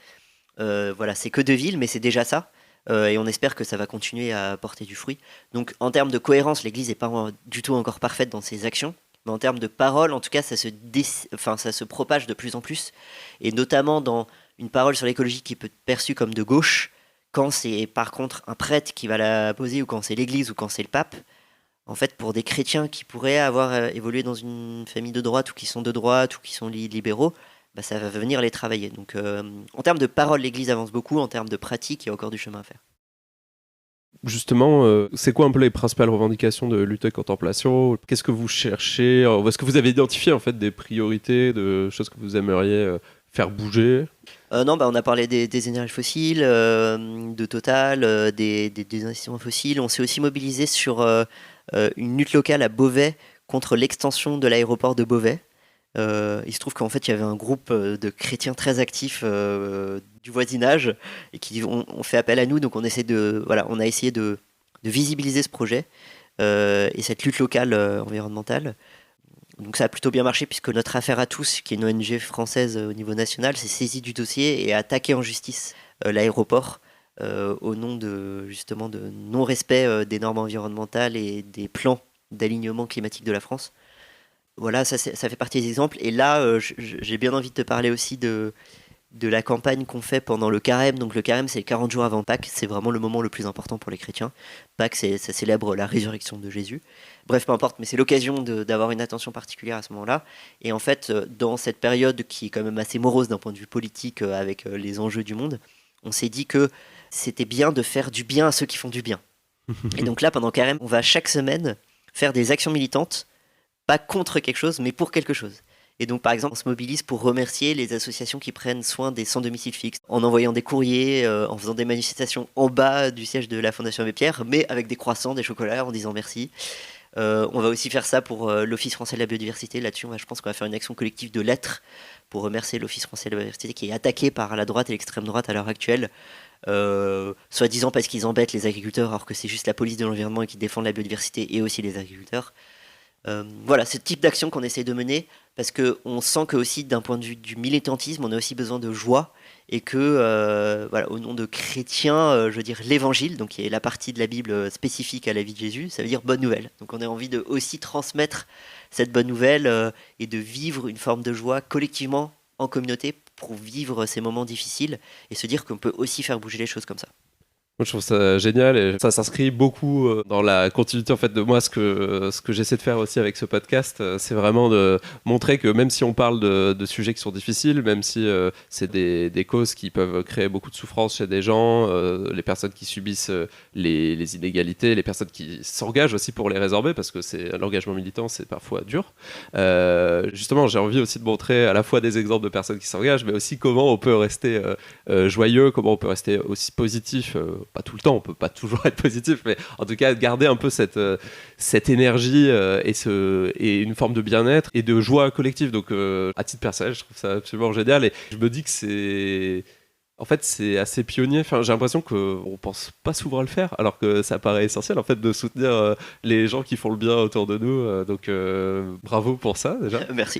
Voilà, c'est que 2 villes, mais c'est déjà ça. Et on espère que ça va continuer à porter du fruit. Donc en termes de cohérence, l'Église n'est pas du tout encore parfaite dans ses actions. Mais en termes de parole, en tout cas, ça se propage de plus en plus. Et notamment dans une parole sur l'écologie qui peut être perçue comme de gauche, quand c'est par contre un prêtre qui va la poser, ou quand c'est l'Église, ou quand c'est le pape. En fait, pour des chrétiens qui pourraient avoir évolué dans une famille de droite, ou qui sont de droite, ou qui sont libéraux, ça va venir les travailler. Donc, en termes de parole, l'Église avance beaucoup. En termes de pratique, il y a encore du chemin à faire. Justement, c'est quoi un peu les principales revendications de Lutte et Contemplation? Qu'est-ce que vous cherchez? Est-ce que vous avez identifié en fait des priorités, de choses que vous aimeriez faire bouger? Non, on a parlé des énergies fossiles, de Total, des investissements fossiles. On s'est aussi mobilisé sur une lutte locale à Beauvais contre l'extension de l'aéroport de Beauvais. Il se trouve qu'en fait, il y avait un groupe de chrétiens très actifs du voisinage et qui ont fait appel à nous. Donc, on a essayé de visibiliser ce projet et cette lutte locale environnementale. Donc, ça a plutôt bien marché puisque notre Affaire à tous, qui est une ONG française au niveau national, s'est saisie du dossier et a attaqué en justice l'aéroport au nom justement de non-respect des normes environnementales et des plans d'alignement climatique de la France. Voilà, ça fait partie des exemples. Et là, j'ai bien envie de te parler aussi de la campagne qu'on fait pendant le carême. Donc le carême, c'est 40 jours avant Pâques. C'est vraiment le moment le plus important pour les chrétiens. Pâques, ça célèbre la résurrection de Jésus. Bref, peu importe, mais c'est l'occasion d'avoir une attention particulière à ce moment-là. Et en fait, dans cette période qui est quand même assez morose d'un point de vue politique avec les enjeux du monde, on s'est dit que c'était bien de faire du bien à ceux qui font du bien. Et donc là, pendant carême, on va chaque semaine faire des actions militantes, pas contre quelque chose, mais pour quelque chose. Et donc, par exemple, on se mobilise pour remercier les associations qui prennent soin des sans domicile fixe, en envoyant des courriers, en faisant des manifestations en bas du siège de la Fondation Abbé Pierre, mais avec des croissants, des chocolats, en disant merci. On va aussi faire ça pour l'Office français de la biodiversité. Là-dessus, je pense qu'on va faire une action collective de lettres pour remercier l'Office français de la biodiversité qui est attaqué par la droite et l'extrême droite à l'heure actuelle. Soi-disant parce qu'ils embêtent les agriculteurs, alors que c'est juste la police de l'environnement qui défend la biodiversité et aussi les agriculteurs. Voilà, ce type d'action qu'on essaie de mener, parce qu'on sent que aussi d'un point de vue du militantisme, on a aussi besoin de joie, et que, voilà, au nom de chrétiens, je veux dire l'évangile, donc qui est la partie de la Bible spécifique à la vie de Jésus, ça veut dire bonne nouvelle. Donc on a envie de aussi transmettre cette bonne nouvelle et de vivre une forme de joie collectivement en communauté pour vivre ces moments difficiles et se dire qu'on peut aussi faire bouger les choses comme ça. Moi, je trouve ça génial et ça s'inscrit beaucoup dans la continuité en fait de moi. Ce que j'essaie de faire aussi avec ce podcast, c'est vraiment de montrer que même si on parle de sujets qui sont difficiles, même si c'est des causes qui peuvent créer beaucoup de souffrance chez des gens, les personnes qui subissent les inégalités, les personnes qui s'engagent aussi pour les résorber, parce que l'engagement militant, c'est parfois dur. Justement, j'ai envie aussi de montrer à la fois des exemples de personnes qui s'engagent, mais aussi comment on peut rester joyeux, comment on peut rester aussi positif. Pas tout le temps, on peut pas toujours être positif, mais en tout cas garder un peu cette énergie et une forme de bien-être et de joie collective. Donc à titre personnel, je trouve ça absolument génial et je me dis que c'est assez pionnier. Enfin, j'ai l'impression qu'on pense pas souvent à le faire, alors que ça paraît essentiel en fait de soutenir les gens qui font le bien autour de nous. Donc bravo pour ça déjà. Merci.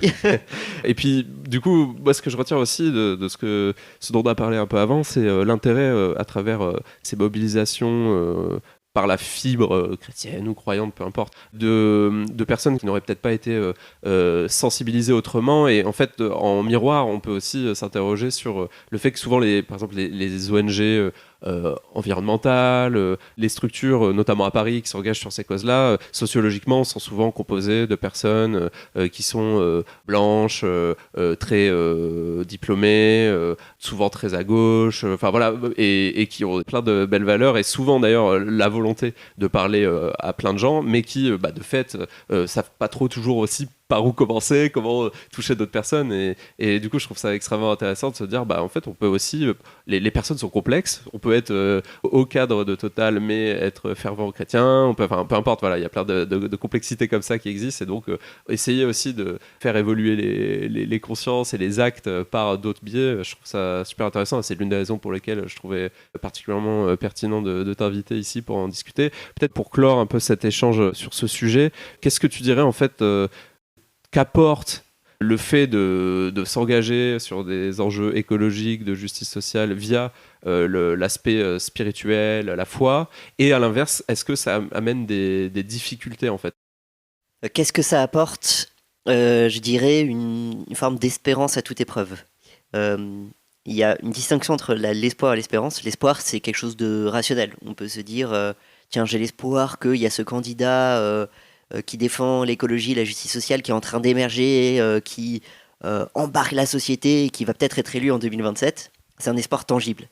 Et puis du coup, moi ce que je retiens aussi de ce dont on a parlé un peu avant, c'est l'intérêt à travers ces mobilisations. Par la fibre chrétienne ou croyante, peu importe, de personnes qui n'auraient peut-être pas été sensibilisées autrement. Et en fait, en miroir, on peut aussi s'interroger sur le fait que souvent, par exemple, les ONG environnementales, les structures, notamment à Paris, qui s'engagent sur ces causes-là, sociologiquement, sont souvent composées de personnes qui sont blanches, très diplômées, souvent très à gauche, enfin voilà, et qui ont plein de belles valeurs, et souvent d'ailleurs la volonté de parler à plein de gens, mais qui, de fait, savent pas trop toujours aussi par où commencer, comment toucher d'autres personnes, et du coup je trouve ça extrêmement intéressant de se dire en fait on peut aussi, les personnes sont complexes, on peut être au cadre de Total mais être fervent chrétien, on peut, enfin peu importe, voilà, il y a plein de complexités comme ça qui existent, et donc essayer aussi de faire évoluer les consciences et les actes par d'autres biais, je trouve ça super intéressant, et c'est l'une des raisons pour lesquelles je trouvais particulièrement pertinent de t'inviter ici pour en discuter. Peut-être pour clore un peu cet échange sur ce sujet, qu'est-ce que tu dirais en fait qu'apporte le fait de s'engager sur des enjeux écologiques, de justice sociale via l'aspect spirituel, la foi, et à l'inverse, est-ce que ça amène des difficultés en fait? Qu'est-ce que ça apporte? Je dirais une forme d'espérance à toute épreuve. Il y a une distinction entre l'espoir et l'espérance. L'espoir, c'est quelque chose de rationnel. On peut se dire, tiens, j'ai l'espoir qu'il y a ce candidat qui défend l'écologie, la justice sociale, qui est en train d'émerger, qui embarque la société et qui va peut-être être élu en 2027. C'est un espoir tangible.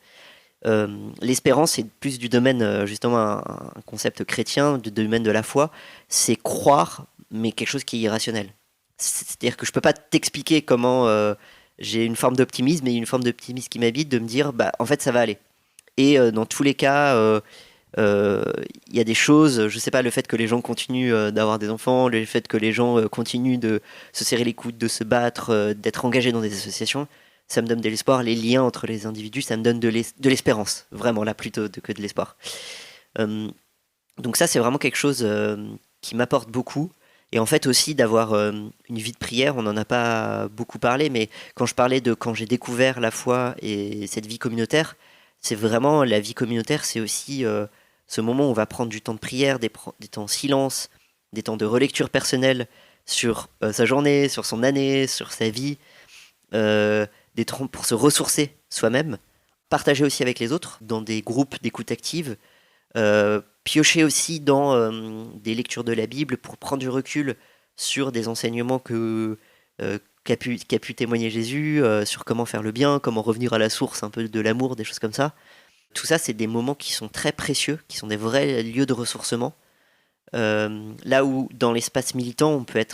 L'espérance, c'est plus du domaine, justement, un concept chrétien, du domaine de la foi. C'est croire, mais quelque chose qui est irrationnel. C'est-à-dire que je ne peux pas t'expliquer comment j'ai une forme d'optimisme, et une forme d'optimisme qui m'habite, de me dire, en fait, ça va aller. Et dans tous les cas, y a des choses, je sais pas, le fait que les gens continuent d'avoir des enfants, le fait que les gens continuent de se serrer les coudes, de se battre, d'être engagés dans des associations, ça me donne de l'espoir. Les liens entre les individus, ça me donne de l'espérance, vraiment, là, plutôt que de l'espoir. Donc ça, c'est vraiment quelque chose qui m'apporte beaucoup. Et en fait aussi d'avoir une vie de prière, on n'en a pas beaucoup parlé, mais quand je parlais de quand j'ai découvert la foi et cette vie communautaire, c'est vraiment la vie communautaire, c'est aussi ce moment où on va prendre du temps de prière, des temps en silence, des temps de relecture personnelle sur sa journée, sur son année, sur sa vie, des temps pour se ressourcer soi-même, partager aussi avec les autres dans des groupes d'écoute active, piocher aussi dans des lectures de la Bible pour prendre du recul sur des enseignements qu'a pu témoigner Jésus, sur comment faire le bien, comment revenir à la source un peu de l'amour, des choses comme ça. Tout ça, c'est des moments qui sont très précieux, qui sont des vrais lieux de ressourcement. Là où, dans l'espace militant, on peut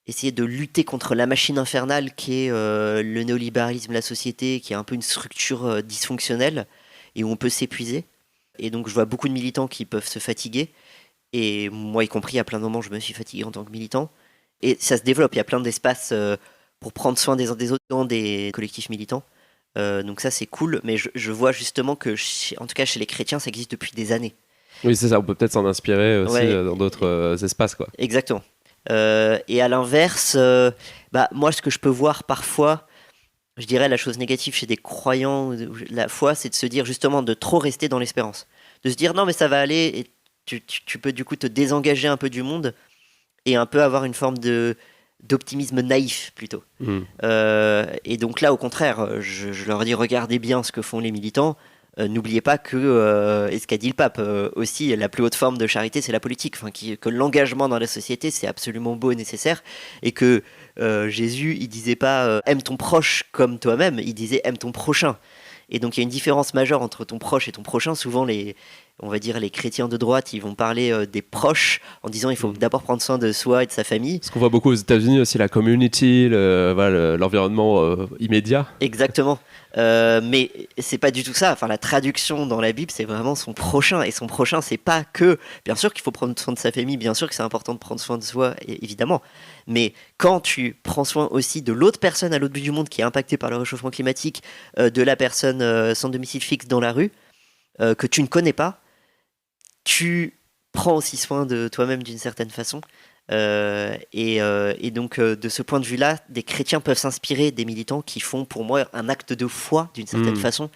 essayer de lutter contre la machine infernale qui est le néolibéralisme, la société, qui est un peu une structure dysfonctionnelle, et où on peut s'épuiser. Et donc, je vois beaucoup de militants qui peuvent se fatiguer. Et moi, y compris, à plein de moments, je me suis fatigué en tant que militant. Et ça se développe. Il y a plein d'espaces pour prendre soin des uns des autres dans des collectifs militants. Donc ça, c'est cool. Mais je vois justement que, en tout cas, chez les chrétiens, ça existe depuis des années. Oui, c'est ça. On peut peut-être s'en inspirer aussi Ouais, dans d'autres espaces, quoi. exactement. Et à l'inverse, moi, ce que je peux voir parfois, je dirais la chose négative chez des croyants, la foi, c'est de se dire justement de trop rester dans l'espérance. De se dire non, mais ça va aller, et tu peux du coup te désengager un peu du monde et un peu avoir une forme d'optimisme naïf plutôt. Et donc là, au contraire, je leur dis regardez bien ce que font les militants. N'oubliez pas que, et ce qu'a dit le pape aussi, la plus haute forme de charité, c'est la politique. Enfin, que l'engagement dans la société, c'est absolument beau et nécessaire. Et que Jésus, il disait pas aime ton proche comme toi-même, il disait aime ton prochain. Et donc il y a une différence majeure entre ton proche et ton prochain. Souvent, on va dire les chrétiens de droite, ils vont parler des proches en disant il faut d'abord prendre soin de soi et de sa famille. Ce qu'on voit beaucoup aux États-Unis aussi, la community, l'environnement immédiat. Exactement. Mais c'est pas du tout ça. Enfin, la traduction dans la Bible, c'est vraiment son prochain. Et son prochain, c'est pas que. Bien sûr qu'il faut prendre soin de sa famille, bien sûr que c'est important de prendre soin de soi, évidemment. Mais quand tu prends soin aussi de l'autre personne à l'autre bout du monde qui est impactée par le réchauffement climatique, de la personne sans domicile fixe dans la rue, que tu ne connais pas, tu prends aussi soin de toi-même d'une certaine façon. Et donc, de ce point de vue-là, des chrétiens peuvent s'inspirer des militants qui font, pour moi, un acte de foi d'une certaine façon,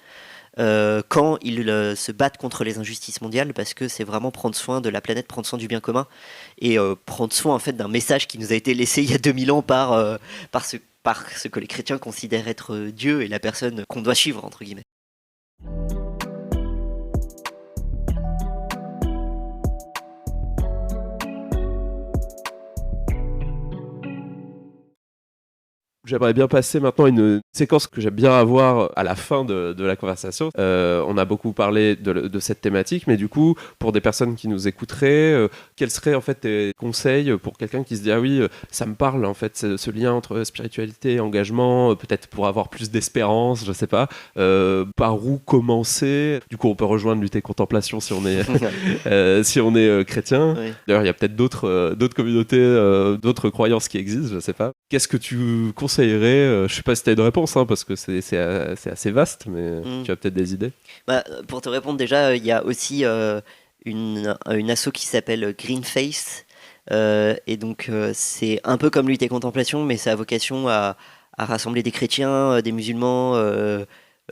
quand ils se battent contre les injustices mondiales, parce que c'est vraiment prendre soin de la planète, prendre soin du bien commun, et prendre soin en fait d'un message qui nous a été laissé il y a 2000 ans par ce que les chrétiens considèrent être Dieu et la personne qu'on doit suivre, entre guillemets. J'aimerais bien passer maintenant à une séquence que j'aime bien avoir à la fin de la conversation. On a beaucoup parlé de cette thématique, mais du coup, pour des personnes qui nous écouteraient, quels seraient en fait tes conseils pour quelqu'un qui se dit ah oui, ça me parle en fait ce lien entre spiritualité et engagement, peut-être pour avoir plus d'espérance, je sais pas. Par où commencer? Du coup, on peut rejoindre Lutte et Contemplation si on est si on est chrétien. Oui. D'ailleurs, il y a peut-être d'autres communautés, d'autres croyances qui existent, je sais pas. Qu'est-ce que tu conseillerais? Je sais pas si tu as une réponse, hein, parce que c'est assez vaste, mais tu as peut-être des idées. Pour te répondre, déjà, il y a aussi une asso qui s'appelle Greenface. Et donc, c'est un peu comme Lutte et Contemplation, mais ça a vocation à rassembler des chrétiens, des musulmans,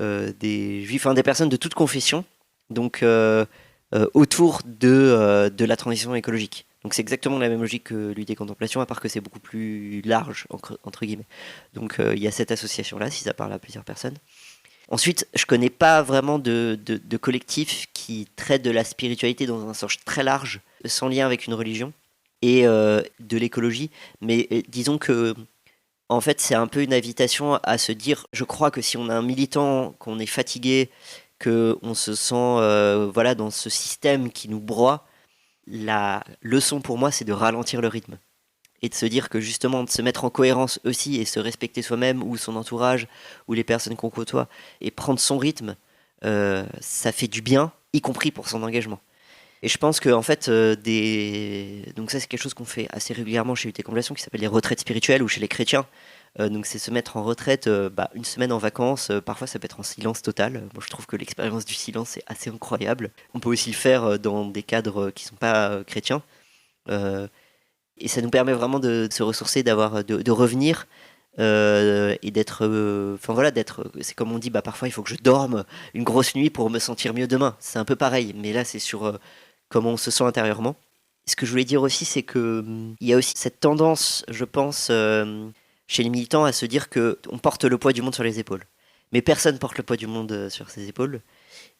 des juifs, des personnes de toute confession, donc autour de la transition écologique. Donc c'est exactement la même logique que Lutte et Contemplation, à part que c'est beaucoup plus large, entre guillemets. Donc il y a cette association-là, si ça parle à plusieurs personnes. Ensuite, je connais pas vraiment de collectif qui traite de la spiritualité dans un sens très large, sans lien avec une religion, et de l'écologie. Mais disons que, en fait, c'est un peu une invitation à se dire, je crois que si on a un militant, qu'on est fatigué, qu'on se sent dans ce système qui nous broie, la leçon pour moi, c'est de ralentir le rythme et de se dire que justement de se mettre en cohérence aussi et se respecter soi-même ou son entourage ou les personnes qu'on côtoie et prendre son rythme, ça fait du bien, y compris pour son engagement. Et je pense que en fait, donc ça c'est quelque chose qu'on fait assez régulièrement chez UT Contemplation qui s'appelle les retraites spirituelles ou chez les chrétiens. Donc c'est se mettre en retraite une semaine en vacances, parfois ça peut être en silence total. Moi je trouve que l'expérience du silence est assez incroyable. On peut aussi le faire dans des cadres qui ne sont pas chrétiens. Et ça nous permet vraiment de se ressourcer, de revenir et d'être... c'est comme on dit, parfois il faut que je dorme une grosse nuit pour me sentir mieux demain. C'est un peu pareil, mais là c'est sur comment on se sent intérieurement. Ce que je voulais dire aussi, c'est qu'il y a aussi cette tendance, je pense... chez les militants à se dire qu'on porte le poids du monde sur les épaules. Mais personne porte le poids du monde sur ses épaules.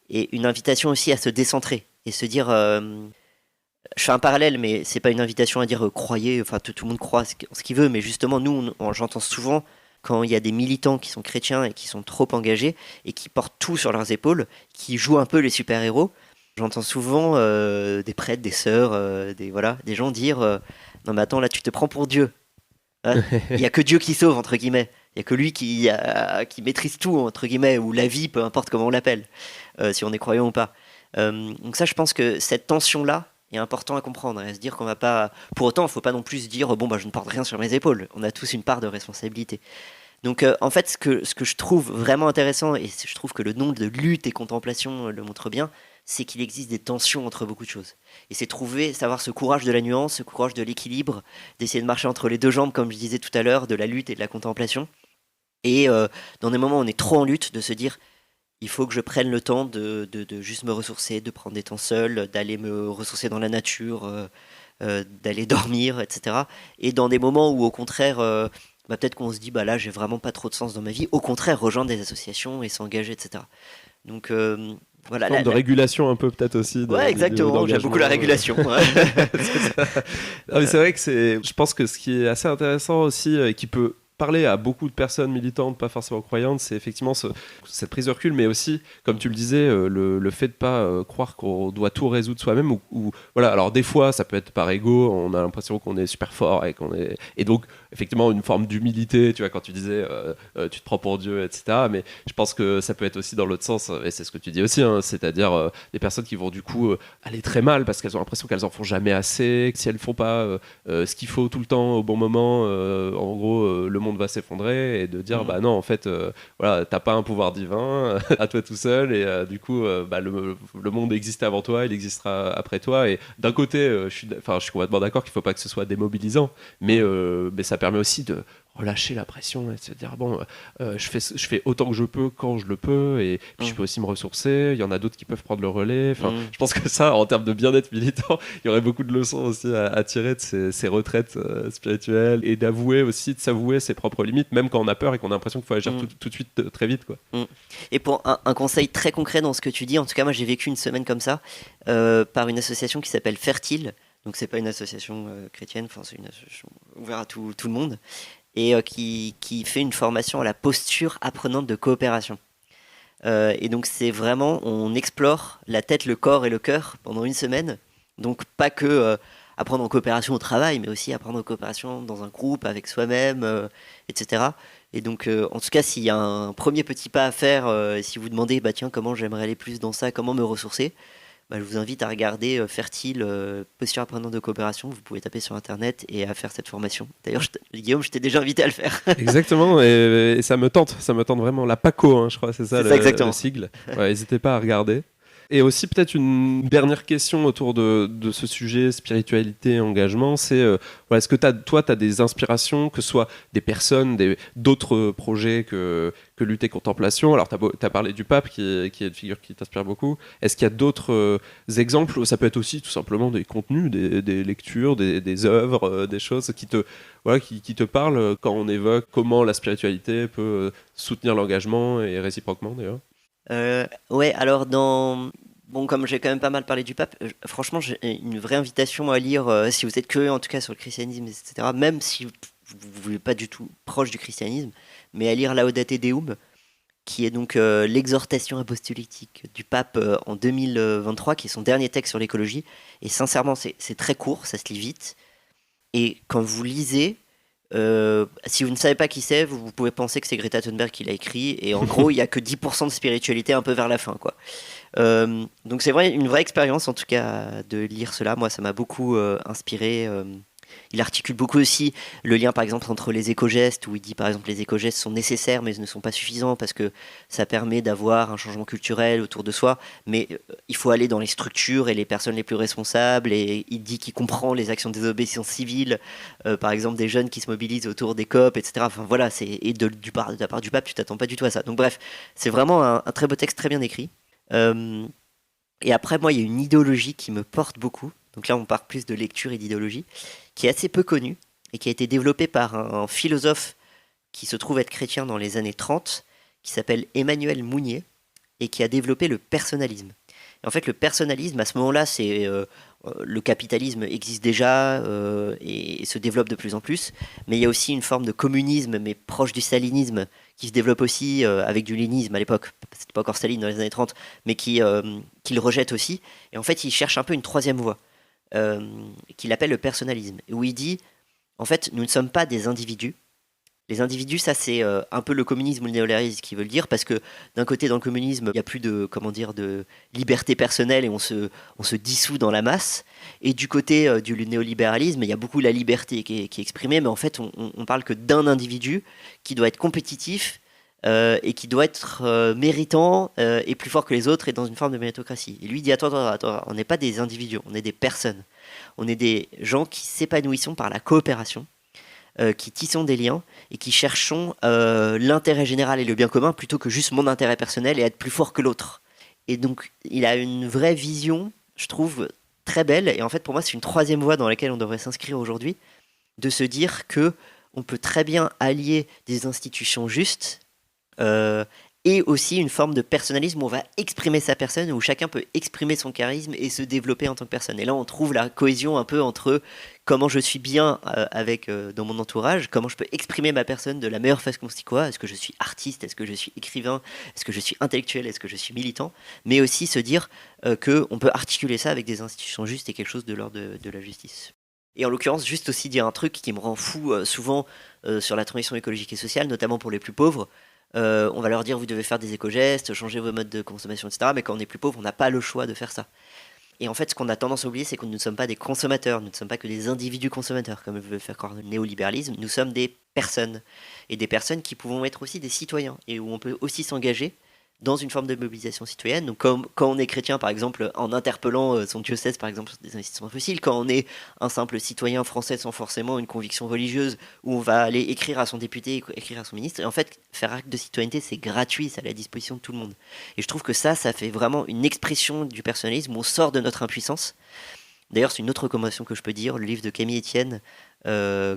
Et une invitation aussi à se décentrer et se dire... je fais un parallèle, mais c'est pas une invitation à dire croyez, tout le monde croit ce qu'il veut, mais justement, nous, j'entends souvent quand il y a des militants qui sont chrétiens et qui sont trop engagés et qui portent tout sur leurs épaules, qui jouent un peu les super-héros, j'entends souvent des prêtres, des sœurs, des gens dire non mais attends, là tu te prends pour Dieu. Il n'y a que Dieu qui sauve, entre guillemets. Il n'y a que lui qui maîtrise tout, entre guillemets, ou la vie, peu importe comment on l'appelle, si on est croyant ou pas. Donc ça, je pense que cette tension-là est important à comprendre, et à se dire qu'on va pas... Pour autant, il ne faut pas non plus se dire je ne porte rien sur mes épaules. On a tous une part de responsabilité. Donc en fait, ce que je trouve vraiment intéressant, et je trouve que le nom de Lutte et Contemplation le montre bien, c'est qu'il existe des tensions entre beaucoup de choses. Et c'est savoir ce courage de la nuance, ce courage de l'équilibre, d'essayer de marcher entre les deux jambes, comme je disais tout à l'heure, de la lutte et de la contemplation. Et dans des moments où on est trop en lutte, de se dire, il faut que je prenne le temps de juste me ressourcer, de prendre des temps seuls, d'aller me ressourcer dans la nature, d'aller dormir, etc. Et dans des moments où, au contraire, peut-être qu'on se dit, là, j'ai vraiment pas trop de sens dans ma vie, au contraire, rejoindre des associations et s'engager, etc. Donc, voilà. Une forme de régulation un peu, peut-être aussi. Ouais, exactement, j'aime beaucoup la régulation. Non, mais c'est vrai que je pense que ce qui est assez intéressant aussi, et qui peut parler à beaucoup de personnes militantes, pas forcément croyantes, c'est effectivement cette prise de recul, mais aussi, comme tu le disais, le fait de pas croire qu'on doit tout résoudre soi-même. Ou voilà. Alors des fois, ça peut être par ego, on a l'impression qu'on est super fort et donc effectivement une forme d'humilité. Tu vois, quand tu disais, tu te prends pour Dieu, etc. Mais je pense que ça peut être aussi dans l'autre sens, et c'est ce que tu dis aussi, hein, c'est-à-dire des personnes qui vont du coup aller très mal parce qu'elles ont l'impression qu'elles en font jamais assez, que si elles font pas ce qu'il faut tout le temps au bon moment, en gros, le monde va s'effondrer, et de dire bah non, en fait voilà, t'as pas un pouvoir divin à toi tout seul, et du coup le monde existe avant toi, il existera après toi. Et d'un côté je suis complètement d'accord qu'il faut pas que ce soit démobilisant, mais ça permet aussi de relâcher la pression et de se dire bon, je fais autant que je peux quand je le peux, et puis je peux aussi me ressourcer, il y en a d'autres qui peuvent prendre le relais. Je pense que ça, en termes de bien-être militant, il y aurait beaucoup de leçons aussi à tirer de ces retraites spirituelles, et d'avouer aussi, de s'avouer ses propres limites, même quand on a peur et qu'on a l'impression qu'il faut agir tout de suite très vite, quoi. Et pour un conseil très concret dans ce que tu dis, en tout cas moi j'ai vécu une semaine comme ça, par une association qui s'appelle Fertile. Donc c'est pas une association chrétienne, c'est une association ouverte à tout le monde, et qui fait une formation à la posture apprenante de coopération. Et donc c'est vraiment, on explore la tête, le corps et le cœur pendant une semaine. Donc pas que apprendre en coopération au travail, mais aussi apprendre en coopération dans un groupe, avec soi-même, etc. Et donc en tout cas, s'il y a un premier petit pas à faire, si vous demandez, tiens, comment j'aimerais aller plus dans ça, comment me ressourcer, je vous invite à regarder Fertile, posture apprenante de coopération. Vous pouvez taper sur internet et à faire cette formation. D'ailleurs, Guillaume, je t'ai déjà invité à le faire. Exactement, et ça me tente vraiment. La PACO, hein, je crois, c'est ça, le sigle. Ouais, n'hésitez pas à regarder. Et aussi peut-être une dernière question autour de ce sujet, spiritualité, engagement, c'est est-ce que toi tu as des inspirations, que ce soit des personnes, d'autres projets que lutte et contemplation. Alors tu as parlé du pape qui est une figure qui t'inspire beaucoup. Est-ce qu'il y a d'autres exemples? Ça peut être aussi tout simplement des contenus, des lectures, des œuvres, des choses qui te parlent quand on évoque comment la spiritualité peut soutenir l'engagement, et réciproquement d'ailleurs. Ouais, alors comme j'ai quand même pas mal parlé du pape, franchement j'ai une vraie invitation à lire, si vous êtes curieux en tout cas sur le christianisme, etc., même si vous n'êtes pas du tout proche du christianisme, mais à lire Laudate Deum, qui est donc l'exhortation apostolique du pape en 2023, qui est son dernier texte sur l'écologie. Et sincèrement, c'est très court, ça se lit vite. Et quand vous lisez, si vous ne savez pas qui c'est, vous pouvez penser que c'est Greta Thunberg qui l'a écrit, et en gros il n'y a que 10% de spiritualité un peu vers la fin, quoi. Donc c'est une vraie expérience en tout cas de lire cela. Moi ça m'a beaucoup inspiré. Il articule beaucoup aussi le lien par exemple entre les éco-gestes, où il dit par exemple les éco-gestes sont nécessaires mais ne sont pas suffisants parce que ça permet d'avoir un changement culturel autour de soi, mais il faut aller dans les structures et les personnes les plus responsables. Et il dit qu'il comprend les actions de désobéissance civile, par exemple des jeunes qui se mobilisent autour des COP, etc. Enfin voilà, de la part du pape tu t'attends pas du tout à ça. Donc bref, c'est vraiment un très beau texte, très bien écrit. Et après moi il y a une idéologie qui me porte beaucoup. Donc là, on parle plus de lecture et d'idéologie, qui est assez peu connue et qui a été développée par un philosophe qui se trouve être chrétien dans les années 30, qui s'appelle Emmanuel Mounier, et qui a développé le personnalisme. Et en fait, le personnalisme, à ce moment-là, le capitalisme existe déjà et se développe de plus en plus, mais il y a aussi une forme de communisme, mais proche du stalinisme, qui se développe aussi avec du léninisme à l'époque. C'était pas encore Staline dans les années 30, mais qu'il rejette aussi. Et en fait, il cherche un peu une troisième voie. Qu'il appelle le personnalisme, où il dit en fait nous ne sommes pas des individus. Les individus, ça c'est un peu le communisme ou le néolibéralisme qui veut le dire, parce que d'un côté dans le communisme il n'y a plus de liberté personnelle et on se dissout dans la masse, et du côté du néolibéralisme il y a beaucoup la liberté qui est exprimée, mais en fait on parle que d'un individu qui doit être compétitif et qui doit être méritant et plus fort que les autres et dans une forme de méritocratie. Et lui dit attends, on n'est pas des individus, on est des personnes. On est des gens qui s'épanouissons par la coopération, qui tissons des liens et qui cherchons l'intérêt général et le bien commun plutôt que juste mon intérêt personnel et être plus fort que l'autre. Et donc il a une vraie vision, je trouve, très belle. Et en fait pour moi c'est une troisième voie dans laquelle on devrait s'inscrire aujourd'hui, de se dire que on peut très bien allier des institutions justes et aussi une forme de personnalisme où on va exprimer sa personne, où chacun peut exprimer son charisme et se développer en tant que personne. Et là, on trouve la cohésion un peu entre comment je suis bien dans mon entourage, comment je peux exprimer ma personne de la meilleure façon possible. Est-ce que je suis artiste, est-ce que je suis écrivain, est-ce que je suis intellectuel, est-ce que je suis militant, mais aussi se dire qu'on peut articuler ça avec des institutions justes et quelque chose de l'ordre de la justice. Et en l'occurrence, juste aussi dire un truc qui me rend fou souvent sur la transition écologique et sociale, notamment pour les plus pauvres. On va leur dire vous devez faire des éco-gestes, changer vos modes de consommation, etc. Mais quand on est plus pauvre, on n'a pas le choix de faire ça. Et en fait, ce qu'on a tendance à oublier, c'est que nous ne sommes pas des consommateurs, nous ne sommes pas que des individus consommateurs, comme veut faire croire le néolibéralisme, nous sommes des personnes. Et des personnes qui pouvons être aussi des citoyens, et où on peut aussi s'engager dans une forme de mobilisation citoyenne. Donc quand on est chrétien, par exemple, en interpellant son diocèse, par exemple, sur des investissements fossiles, quand on est un simple citoyen français sans forcément une conviction religieuse, où on va aller écrire à son député, écrire à son ministre, et en fait, faire acte de citoyenneté, c'est gratuit, c'est à la disposition de tout le monde. Et je trouve que ça fait vraiment une expression du personnalisme, où on sort de notre impuissance. D'ailleurs, c'est une autre recommandation que je peux dire, le livre de Camille Etienne,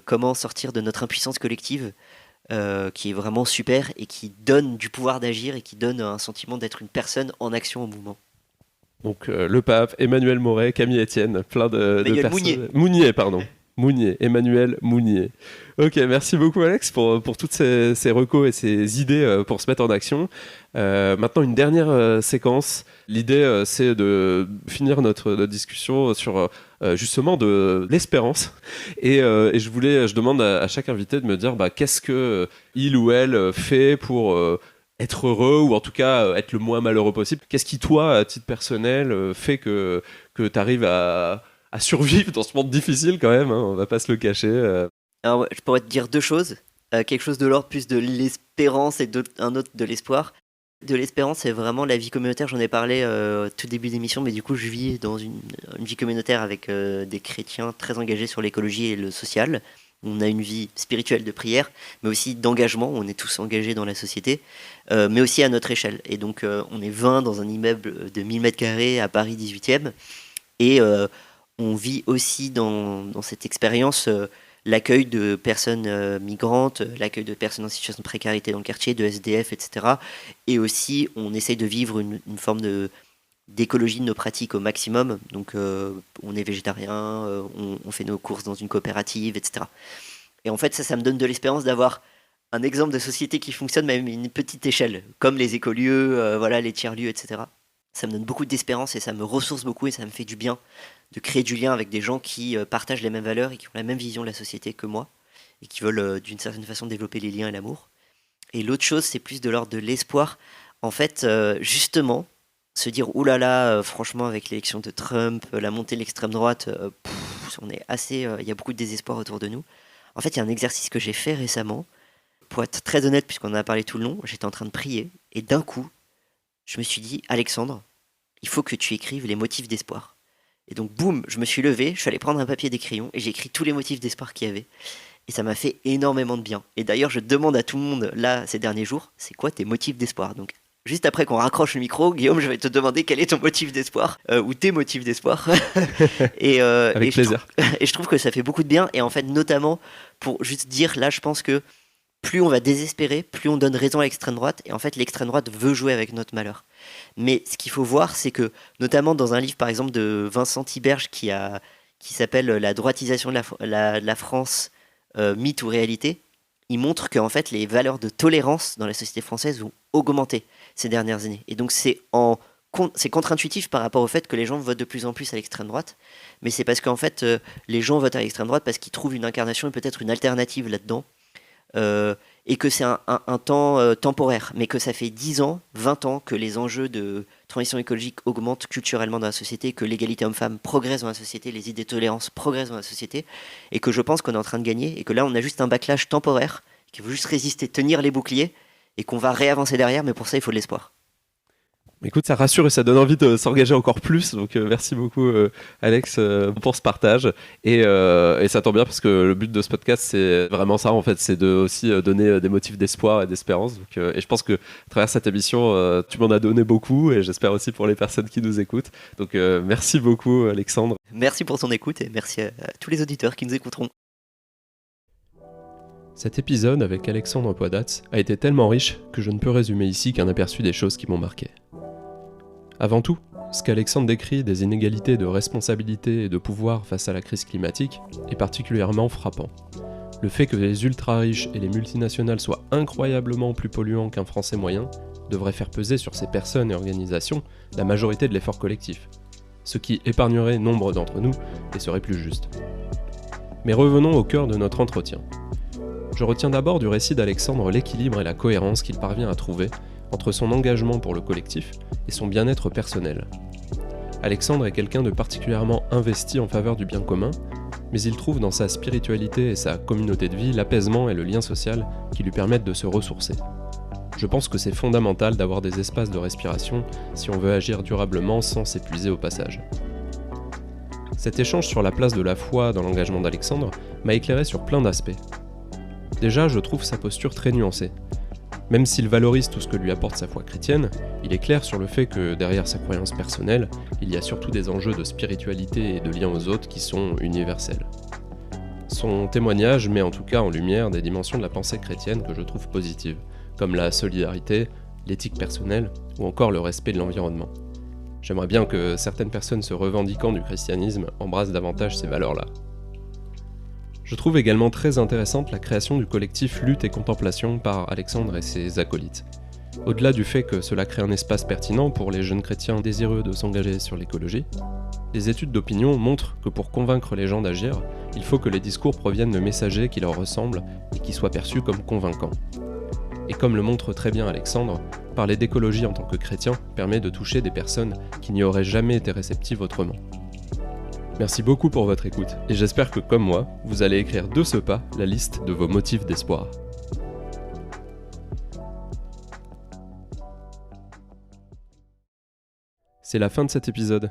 Comment sortir de notre impuissance collective, qui est vraiment super et qui donne du pouvoir d'agir et qui donne un sentiment d'être une personne en action au mouvement. Donc le pape, Emmanuel Mouret, Camille Etienne, plein de personnes. Mounier, pardon. Mounier, Emmanuel Mounier. Ok, merci beaucoup Alex pour toutes ces recos et ces idées pour se mettre en action. Maintenant, une dernière séquence. L'idée, c'est de finir notre discussion sur justement de l'espérance. Et je demande à chaque invité de me dire qu'est-ce que il ou elle fait pour être heureux ou en tout cas être le moins malheureux possible. Qu'est-ce qui, toi, à titre personnel, fait que tu arrives à survivre dans ce monde difficile quand même, hein, on va pas se le cacher. Alors, je pourrais te dire deux choses. Quelque chose de l'ordre plus de l'espérance et un autre de l'espoir. De l'espérance, c'est vraiment la vie communautaire. J'en ai parlé tout début d'émission, mais du coup, je vis dans une vie communautaire avec des chrétiens très engagés sur l'écologie et le social. On a une vie spirituelle de prière, mais aussi d'engagement. On est tous engagés dans la société, mais aussi à notre échelle. Et donc, on est 20 dans un immeuble de 1000 m² à Paris 18e. Et on vit aussi dans cette expérience l'accueil de personnes migrantes, l'accueil de personnes en situation de précarité dans le quartier, de SDF, etc. Et aussi, on essaye de vivre une forme d'écologie de nos pratiques au maximum. Donc, on est végétarien, on fait nos courses dans une coopérative, etc. Et en fait, ça me donne de l'espérance d'avoir un exemple de société qui fonctionne même à une petite échelle, comme les écolieux, les tiers-lieux, etc. Ça me donne beaucoup d'espérance et ça me ressource beaucoup et ça me fait du bien de créer du lien avec des gens qui partagent les mêmes valeurs et qui ont la même vision de la société que moi et qui veulent d'une certaine façon développer les liens et l'amour. Et l'autre chose, c'est plus de l'ordre de l'espoir. En fait, justement, se dire oulala, franchement, avec l'élection de Trump, la montée de l'extrême droite, on est assez, il y a beaucoup de désespoir autour de nous. En fait, il y a un exercice que j'ai fait récemment. Pour être très honnête, puisqu'on en a parlé tout le long, j'étais en train de prier et d'un coup, je me suis dit, Alexandre, il faut que tu écrives les motifs d'espoir. Et donc, boum, je me suis levé, je suis allé prendre un papier et des crayons et j'ai écrit tous les motifs d'espoir qu'il y avait. Et ça m'a fait énormément de bien. Et d'ailleurs, je demande à tout le monde, là, ces derniers jours, c'est quoi tes motifs d'espoir ? Donc, juste après qu'on raccroche le micro, Guillaume, je vais te demander quel est ton motif d'espoir, ou tes motifs d'espoir. Avec plaisir. Et je trouve que ça fait beaucoup de bien. Et en fait, notamment, pour juste dire, là, je pense que plus on va désespérer, plus on donne raison à l'extrême droite. Et en fait, l'extrême droite veut jouer avec notre malheur. Mais ce qu'il faut voir, c'est que, notamment dans un livre, par exemple, de Vincent Tiberge, qui s'appelle La droitisation de la France, mythe ou réalité, il montre qu'en fait, les valeurs de tolérance dans la société française ont augmenté ces dernières années. Et donc, c'est contre-intuitif par rapport au fait que les gens votent de plus en plus à l'extrême droite. Mais c'est parce qu'en fait, les gens votent à l'extrême droite parce qu'ils trouvent une incarnation et peut-être une alternative là-dedans. Et que c'est un temps temporaire, mais que ça fait 10 ans, 20 ans que les enjeux de transition écologique augmentent culturellement dans la société, que l'égalité homme-femme progresse dans la société, les idées de tolérance progressent dans la société, et que je pense qu'on est en train de gagner, et que là on a juste un backlash temporaire, qu'il faut juste résister, tenir les boucliers, et qu'on va réavancer derrière, mais pour ça, il faut de l'espoir. Écoute, ça rassure et ça donne envie de s'engager encore plus. Donc, merci beaucoup, Alex, pour ce partage. Et ça tombe bien parce que le but de ce podcast, c'est vraiment ça, en fait. C'est de aussi donner des motifs d'espoir et d'espérance. Donc, et je pense que à travers cette émission, tu m'en as donné beaucoup. Et j'espère aussi pour les personnes qui nous écoutent. Donc, merci beaucoup, Alexandre. Merci pour ton écoute et merci à tous les auditeurs qui nous écouteront. Cet épisode avec Alexandre Poidatz a été tellement riche que je ne peux résumer ici qu'un aperçu des choses qui m'ont marqué. Avant tout, ce qu'Alexandre décrit des inégalités de responsabilité et de pouvoir face à la crise climatique est particulièrement frappant. Le fait que les ultra-riches et les multinationales soient incroyablement plus polluants qu'un Français moyen devrait faire peser sur ces personnes et organisations la majorité de l'effort collectif, ce qui épargnerait nombre d'entre nous et serait plus juste. Mais revenons au cœur de notre entretien. Je retiens d'abord du récit d'Alexandre l'équilibre et la cohérence qu'il parvient à trouver entre son engagement pour le collectif et son bien-être personnel. Alexandre est quelqu'un de particulièrement investi en faveur du bien commun, mais il trouve dans sa spiritualité et sa communauté de vie l'apaisement et le lien social qui lui permettent de se ressourcer. Je pense que c'est fondamental d'avoir des espaces de respiration si on veut agir durablement sans s'épuiser au passage. Cet échange sur la place de la foi dans l'engagement d'Alexandre m'a éclairé sur plein d'aspects. Déjà, je trouve sa posture très nuancée. Même s'il valorise tout ce que lui apporte sa foi chrétienne, il est clair sur le fait que derrière sa croyance personnelle, il y a surtout des enjeux de spiritualité et de lien aux autres qui sont universels. Son témoignage met en tout cas en lumière des dimensions de la pensée chrétienne que je trouve positives, comme la solidarité, l'éthique personnelle ou encore le respect de l'environnement. J'aimerais bien que certaines personnes se revendiquant du christianisme embrassent davantage ces valeurs-là. Je trouve également très intéressante la création du collectif Lutte et Contemplation par Alexandre et ses acolytes. Au-delà du fait que cela crée un espace pertinent pour les jeunes chrétiens désireux de s'engager sur l'écologie, les études d'opinion montrent que pour convaincre les gens d'agir, il faut que les discours proviennent de messagers qui leur ressemblent et qui soient perçus comme convaincants. Et comme le montre très bien Alexandre, parler d'écologie en tant que chrétien permet de toucher des personnes qui n'y auraient jamais été réceptives autrement. Merci beaucoup pour votre écoute, et j'espère que comme moi, vous allez écrire de ce pas la liste de vos motifs d'espoir. C'est la fin de cet épisode.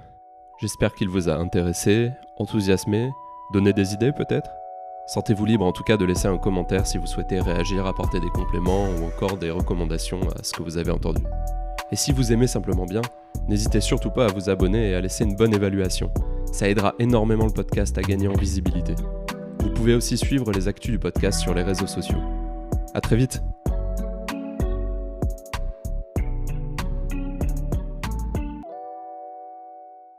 J'espère qu'il vous a intéressé, enthousiasmé, donné des idées peut-être. Sentez-vous libre en tout cas de laisser un commentaire si vous souhaitez réagir, apporter des compléments ou encore des recommandations à ce que vous avez entendu. Et si vous aimez simplement bien, n'hésitez surtout pas à vous abonner et à laisser une bonne évaluation. Ça aidera énormément le podcast à gagner en visibilité. Vous pouvez aussi suivre les actus du podcast sur les réseaux sociaux. À très vite!